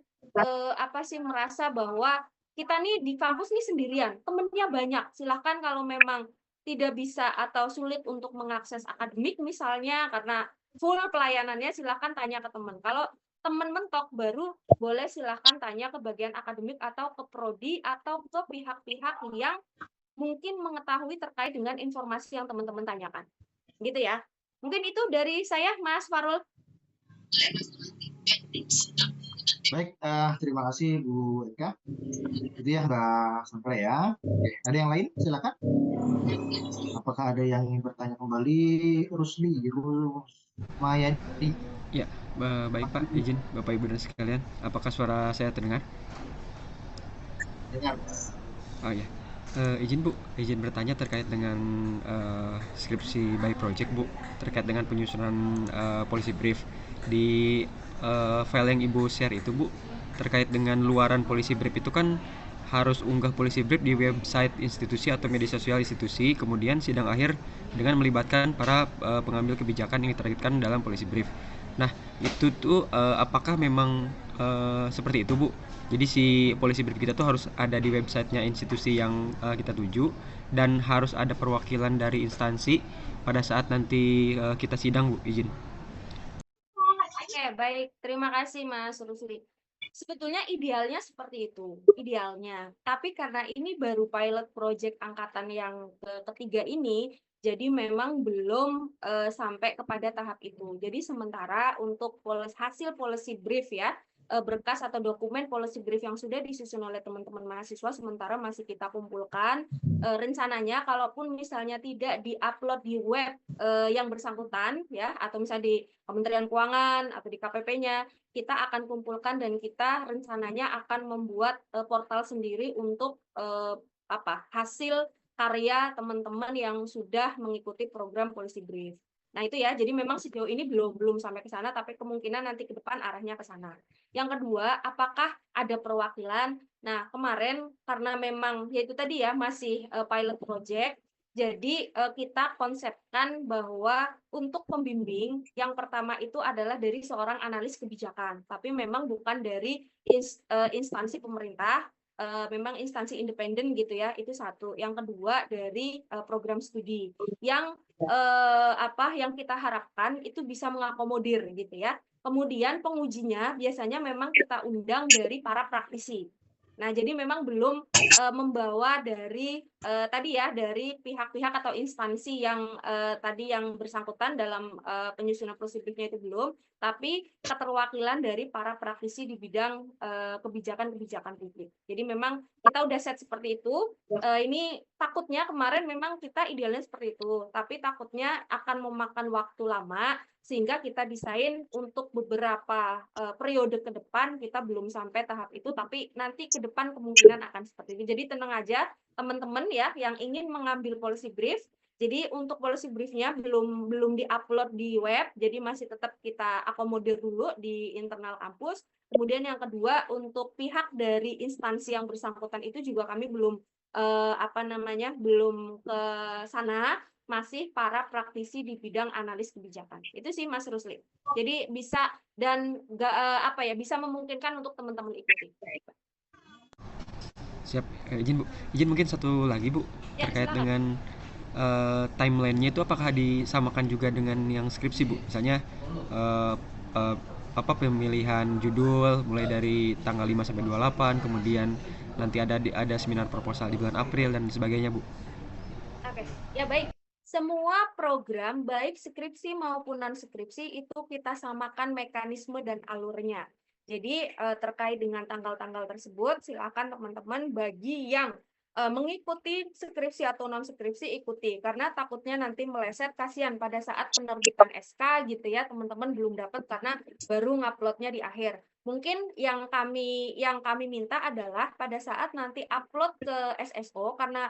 merasa bahwa kita nih di kampus nih sendirian, temennya banyak. Silakan kalau memang tidak bisa atau sulit untuk mengakses akademik misalnya karena full pelayanannya, silakan tanya ke teman. Kalau teman mentok baru boleh silakan tanya ke bagian akademik atau ke prodi atau ke pihak-pihak yang mungkin mengetahui terkait dengan informasi yang teman-teman tanyakan. Gitu ya. Mungkin itu dari saya, Mas Farul. Baik, terima kasih Bu Eka. Itu ya Mbak Sandra ya. Oke, ada yang lain? Silakan. Apakah ada yang ingin bertanya kembali? Rusli, Mayadi. Ya, baik Pak, izin Bapak Ibu dan sekalian. Apakah suara saya terdengar? Dengar. Oh ya, izin Bu, izin bertanya terkait dengan skripsi by project Bu, terkait dengan penyusunan policy brief di file yang Ibu share itu Bu, terkait dengan luaran policy brief itu kan harus unggah policy brief di website institusi atau media sosial institusi, kemudian sidang akhir dengan melibatkan para pengambil kebijakan yang diterbitkan dalam policy brief. Nah, itu tuh apakah memang seperti itu, Bu? Jadi si policy brief kita tuh harus ada di websitenya institusi yang kita tuju, dan harus ada perwakilan dari instansi pada saat nanti kita sidang, Bu, izin. Oke, baik. Terima kasih Mas Rusli. Sebetulnya idealnya seperti itu, idealnya. Tapi karena ini baru pilot project angkatan yang ketiga ini, jadi memang belum sampai kepada tahap itu. Jadi sementara untuk hasil policy brief ya, berkas atau dokumen policy brief yang sudah disusun oleh teman-teman mahasiswa sementara masih kita kumpulkan. Rencananya kalaupun misalnya tidak diupload di web yang bersangkutan ya, atau misalnya di Kementerian Keuangan atau di KPP-nya, kita akan kumpulkan dan kita rencananya akan membuat portal sendiri untuk hasil karya teman-teman yang sudah mengikuti program policy brief. Nah itu ya, jadi memang sejauh ini belum sampai ke sana, tapi kemungkinan nanti ke depan arahnya ke sana. Yang kedua, apakah ada perwakilan? Nah kemarin karena memang ya itu tadi ya masih pilot project, jadi kita konsepkan bahwa untuk pembimbing yang pertama itu adalah dari seorang analis kebijakan, tapi memang bukan dari instansi pemerintah, memang instansi independen gitu ya, itu satu. Yang kedua dari program studi yang yang kita harapkan itu bisa mengakomodir gitu ya. Kemudian pengujinya biasanya memang kita undang dari para praktisi. Nah, jadi memang belum membawa dari tadi ya dari pihak-pihak atau instansi yang tadi yang bersangkutan dalam penyusunan prosedurnya itu belum, tapi keterwakilan dari para praktisi di bidang kebijakan-kebijakan publik. Jadi memang kita udah set seperti itu. Ini takutnya kemarin memang kita idealnya seperti itu, tapi takutnya akan memakan waktu lama sehingga kita desain untuk beberapa periode ke depan kita belum sampai tahap itu, tapi nanti ke depan kemungkinan akan seperti itu. Jadi tenang aja teman-teman ya yang ingin mengambil policy brief. Jadi untuk policy briefnya belum diupload di web, jadi masih tetap kita akomodir dulu di internal kampus. Kemudian yang kedua untuk pihak dari instansi yang bersangkutan itu juga kami belum belum ke sana, masih para praktisi di bidang analis kebijakan. Itu sih Mas Rusli. Jadi bisa dan bisa memungkinkan untuk teman-teman ikuti. Siap. Izin, Bu. Izin mungkin satu lagi, Bu, Ya, terkait silakan. dengan timeline-nya itu apakah disamakan juga dengan yang skripsi, Bu? Misalnya pemilihan judul mulai dari tanggal 5 sampai 28, kemudian nanti ada seminar proposal di bulan April dan sebagainya, Bu. Oke, ya baik. Semua program baik skripsi maupun non skripsi itu kita samakan mekanisme dan alurnya. Jadi terkait dengan tanggal-tanggal tersebut silakan teman-teman bagi yang mengikuti skripsi atau non skripsi ikuti, karena takutnya nanti meleset, kasihan pada saat penerbitan SK gitu ya teman-teman belum dapat karena baru nguploadnya di akhir. Mungkin yang kami minta adalah pada saat nanti upload ke SSO, karena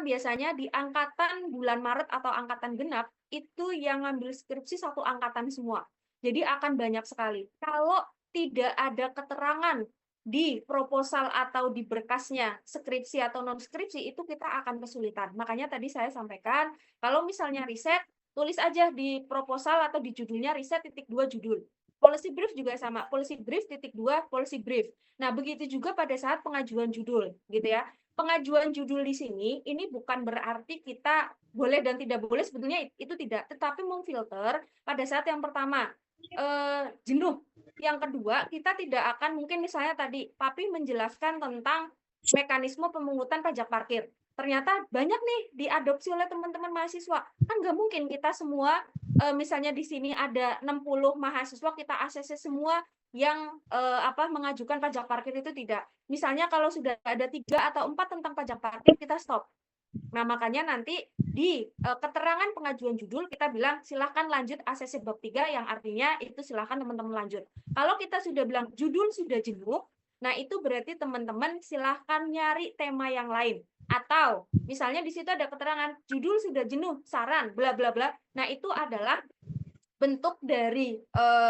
biasanya di angkatan bulan Maret atau angkatan genap itu yang ngambil skripsi satu angkatan semua. Jadi akan banyak sekali. Kalau tidak ada keterangan di proposal atau di berkasnya skripsi atau non skripsi itu kita akan kesulitan. Makanya tadi saya sampaikan kalau misalnya riset tulis aja di proposal atau di judulnya riset *2 judul. Policy brief juga sama, policy brief *2 policy brief. Nah, begitu juga pada saat pengajuan judul gitu ya. Pengajuan judul di sini ini bukan berarti kita boleh dan tidak boleh, sebetulnya itu tidak, tetapi memfilter pada saat yang pertama jenuh. Yang kedua, kita tidak akan mungkin misalnya tadi Papi menjelaskan tentang mekanisme pemungutan pajak parkir. Ternyata banyak nih diadopsi oleh teman-teman mahasiswa. Kan nggak mungkin kita semua misalnya di sini ada 60 mahasiswa kita ACC semua yang mengajukan pajak parkir, itu tidak. Misalnya kalau sudah ada 3 atau 4 tentang pajak parkir kita stop. Nah, makanya nanti di keterangan pengajuan judul kita bilang silakan lanjut ACC bab 3, yang artinya itu silakan teman-teman lanjut. Kalau kita sudah bilang judul sudah jenuh, nah itu berarti teman-teman silakan nyari tema yang lain. Atau misalnya di situ ada keterangan judul sudah jenuh, saran bla bla bla. Nah, itu adalah bentuk dari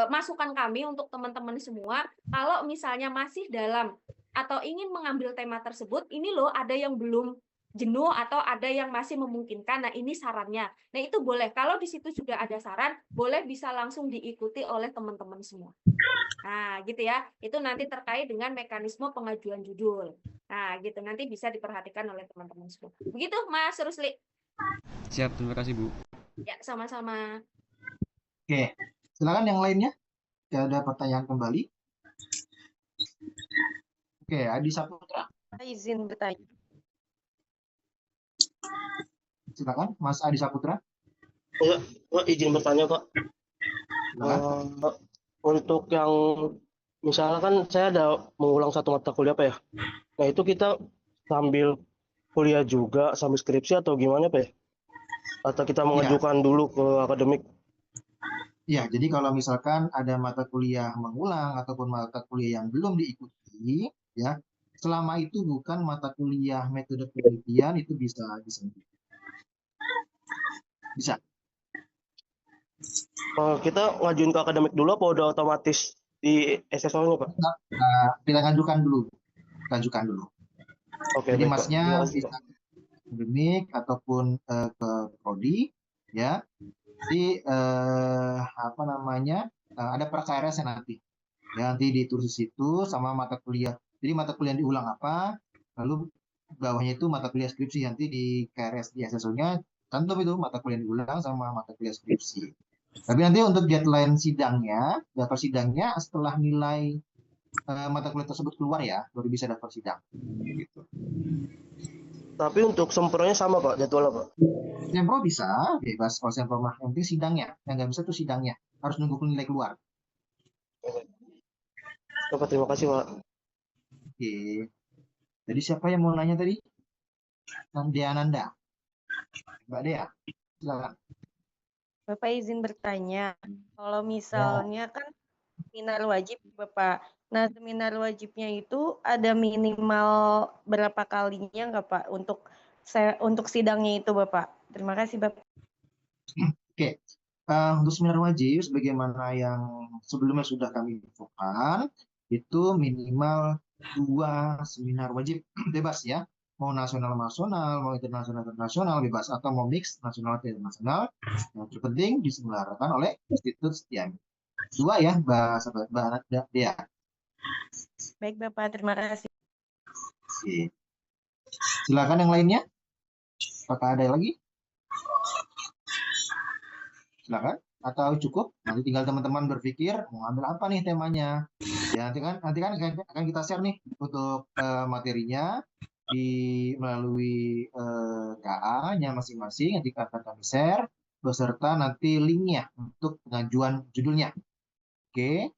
masukan kami untuk teman-teman semua. Kalau misalnya masih dalam atau ingin mengambil tema tersebut, ini loh ada yang belum jenuh atau ada yang masih memungkinkan. Nah, ini sarannya. Nah, itu boleh. Kalau di situ sudah ada saran, boleh bisa langsung diikuti oleh teman-teman semua. Nah, gitu ya. Itu nanti terkait dengan mekanisme pengajuan judul. Nah, gitu. Nanti bisa diperhatikan oleh teman-teman semua. Begitu, Mas Rusli. Siap, terima kasih Bu. Ya, sama-sama. Oke, silakan yang lainnya. Ada pertanyaan kembali. Oke, Adi Saputra. Izin bertanya. Silakan, Mas Adi Saputra. Ya, Pak, izin bertanya, Pak. Silakan. Untuk yang misalnya kan saya ada mengulang satu mata kuliah, Pak ya. Nah, itu kita sambil kuliah juga, sambil skripsi atau gimana, Pak ya? Atau kita mengajukan dulu ke akademik? Ya, jadi kalau misalkan ada mata kuliah mengulang ataupun mata kuliah yang belum diikuti, ya, selama itu bukan mata kuliah metode penelitian, itu bisa. Kita ngajuin ke akademik dulu apa udah otomatis di SSO-nya, Pak? Kita ajukan dulu. Oke, Jadi baik, Pak. masnya Terima kasih, bisa Pak. akademik ataupun ke prodi, ya. Jadi apa namanya, ada praKRS nanti. Ya, nanti ditulis di situ sama mata kuliah. Jadi mata kuliah yang diulang apa, lalu bawahnya itu mata kuliah skripsi, nanti di KRS di SSO-nya cantum itu mata kuliah yang diulang sama mata kuliah skripsi. Tapi nanti untuk deadline sidangnya, daftar sidangnya setelah nilai mata kuliah tersebut keluar ya, baru bisa daftar sidang. Gitu. Tapi untuk sempronya sama, Pak, jadwalnya, Pak? Sempro bisa, bebas kalau sempro mah. Yang penting sidangnya, yang nggak bisa tuh sidangnya. Harus nunggu nilai keluar. Bapak, terima kasih, Pak. Oke. Jadi siapa yang mau nanya tadi? Dea Nanda. Mbak Dea, silakan. Bapak izin bertanya, kalau misalnya kan seminar wajib, Bapak. Nah, seminar wajibnya itu ada minimal berapa kalinya nggak, Pak, untuk sidangnya itu, Bapak? Terima kasih, Bapak. Oke. Untuk seminar wajib, sebagaimana yang sebelumnya sudah kami infokan, itu minimal 2 seminar wajib bebas ya. Mau nasional, mau internasional, bebas. Atau mau mix nasional atau internasional. Yang terpenting diselenggarakan oleh Institut Setiami. 2 ya, bahasa Dea. Baik, Bapak. Terima kasih. Oke. Silakan yang lainnya. Apakah ada lagi? Silakan. Atau cukup? Nanti tinggal teman-teman berpikir mau ambil apa nih temanya. Ya, nanti kan akan kita share nih untuk materinya melalui KA-nya masing-masing. Nanti akan kami share beserta nanti linknya untuk pengajuan judulnya. Oke.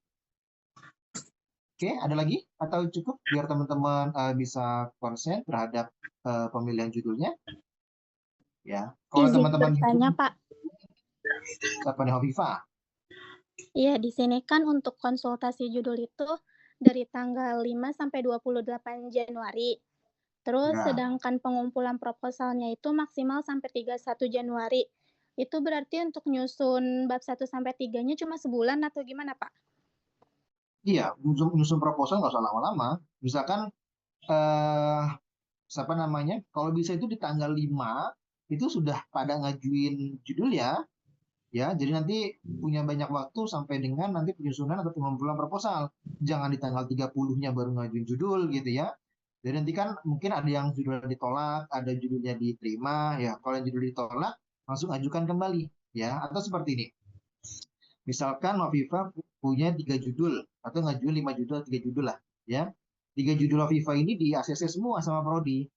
Oke, ada lagi atau cukup biar teman-teman bisa konsen terhadap pemilihan judulnya? Ya, kalau Izin teman-teman bertanya, Pak. Siapa nih, Hovifah? Iya, di sini kan untuk konsultasi judul itu dari tanggal 5 sampai 28 Januari. Terus Ya. sedangkan pengumpulan proposalnya itu maksimal sampai 31 Januari. Itu berarti untuk nyusun bab 1 sampai 3-nya cuma sebulan atau gimana, Pak? Iya, nyusun proposal nggak usah lama-lama. Misalkan siapa namanya? Kalau bisa itu di tanggal 5 itu sudah pada ngajuin judul ya. Ya, jadi nanti punya banyak waktu sampai dengan nanti penyusunan atau pengumpulan proposal. Jangan di tanggal 30-nya baru ngajuin judul gitu ya. Jadi nanti kan mungkin ada yang judulnya ditolak, ada judulnya diterima ya. Kalau yang judul ditolak langsung ajukan kembali ya. Atau seperti ini. Misalkan Hovifah punya 3 judul atau ngajuin 5 judul, 3 judul lah ya. 3 judul Hovifah ini di ACC semua sama prodi.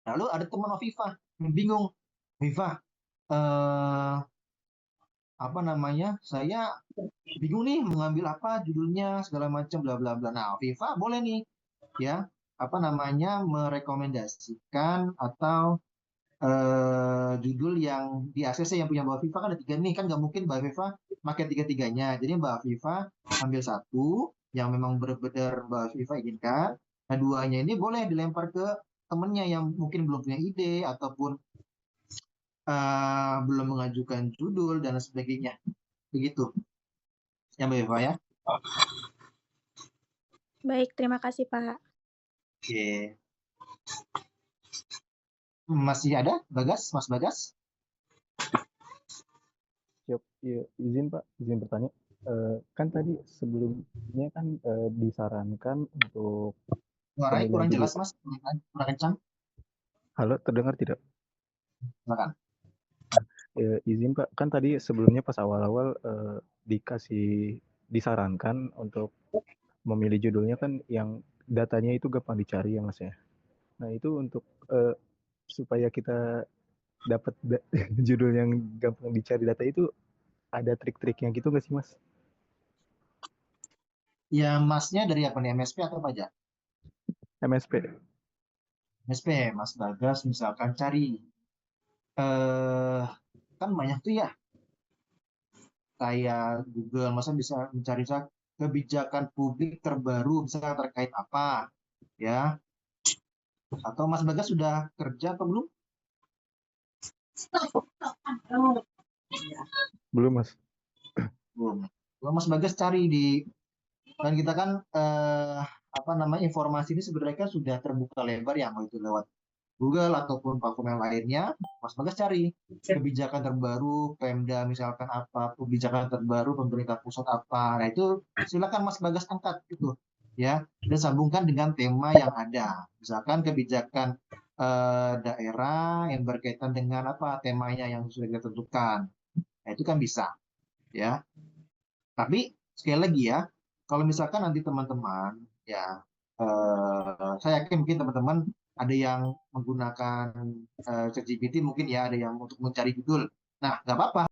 Lalu ada teman Hovifah yang bingung. Hovifah, apa namanya? Saya bingung nih mengambil apa judulnya segala macam bla bla bla. Nah, Hovifah boleh nih ya, apa namanya, merekomendasikan atau judul yang di ACC yang punya Mbak Hovifah kan ada 3 nih, kan nggak mungkin Mbak Hovifah pakai 3-tiganya. Jadi Mbak Hovifah ambil satu yang memang benar-benar Mbak Hovifah inginkan. Nah, 2-nya ini boleh dilempar ke temennya yang mungkin belum punya ide ataupun belum mengajukan judul dan sebagainya. Begitu. Ya Mbak Eva ya. Baik, terima kasih, Pak. Oke. Masih ada Bagas, Mas Bagas? Siap, ya, izin Pak, izin bertanya. Kan tadi sebelumnya kan disarankan untuk Suaranya pemilihan kurang judul. jelas, Mas. Kurang kencang. Halo, terdengar tidak? Silakan. Izin Pak, kan tadi sebelumnya pas awal-awal disarankan untuk memilih judulnya kan yang datanya itu gampang dicari ya Mas ya. Nah itu untuk supaya kita dapat judul yang gampang dicari data itu ada trik-triknya gitu nggak sih Mas? Ya, Masnya dari apa nih? MSP atau pajak? MSP. MSP, Mas Bagas misalkan cari. Kan banyak tuh ya. Kayak Google, masa bisa mencari kebijakan publik terbaru, misalnya terkait apa, ya? Atau Mas Bagas sudah kerja atau belum? Belum Mas. Belum. Kalau Mas Bagas cari dan kita kan informasi ini sebenarnya kan sudah terbuka lebar ya, mau itu lewat Google ataupun platform yang lainnya. Mas Bagas cari kebijakan terbaru Pemda misalkan apa, kebijakan terbaru pemerintah pusat apa. Nah itu silakan Mas Bagas angkat gitu ya, dan sambungkan dengan tema yang ada. Misalkan kebijakan daerah yang berkaitan dengan apa temanya yang sudah kita tentukan. Nah itu kan bisa ya. Tapi sekali lagi ya, kalau misalkan nanti teman-teman ya, saya yakin mungkin teman-teman ada yang menggunakan ChatGPT mungkin ya, ada yang untuk mencari judul. Nah, nggak apa-apa.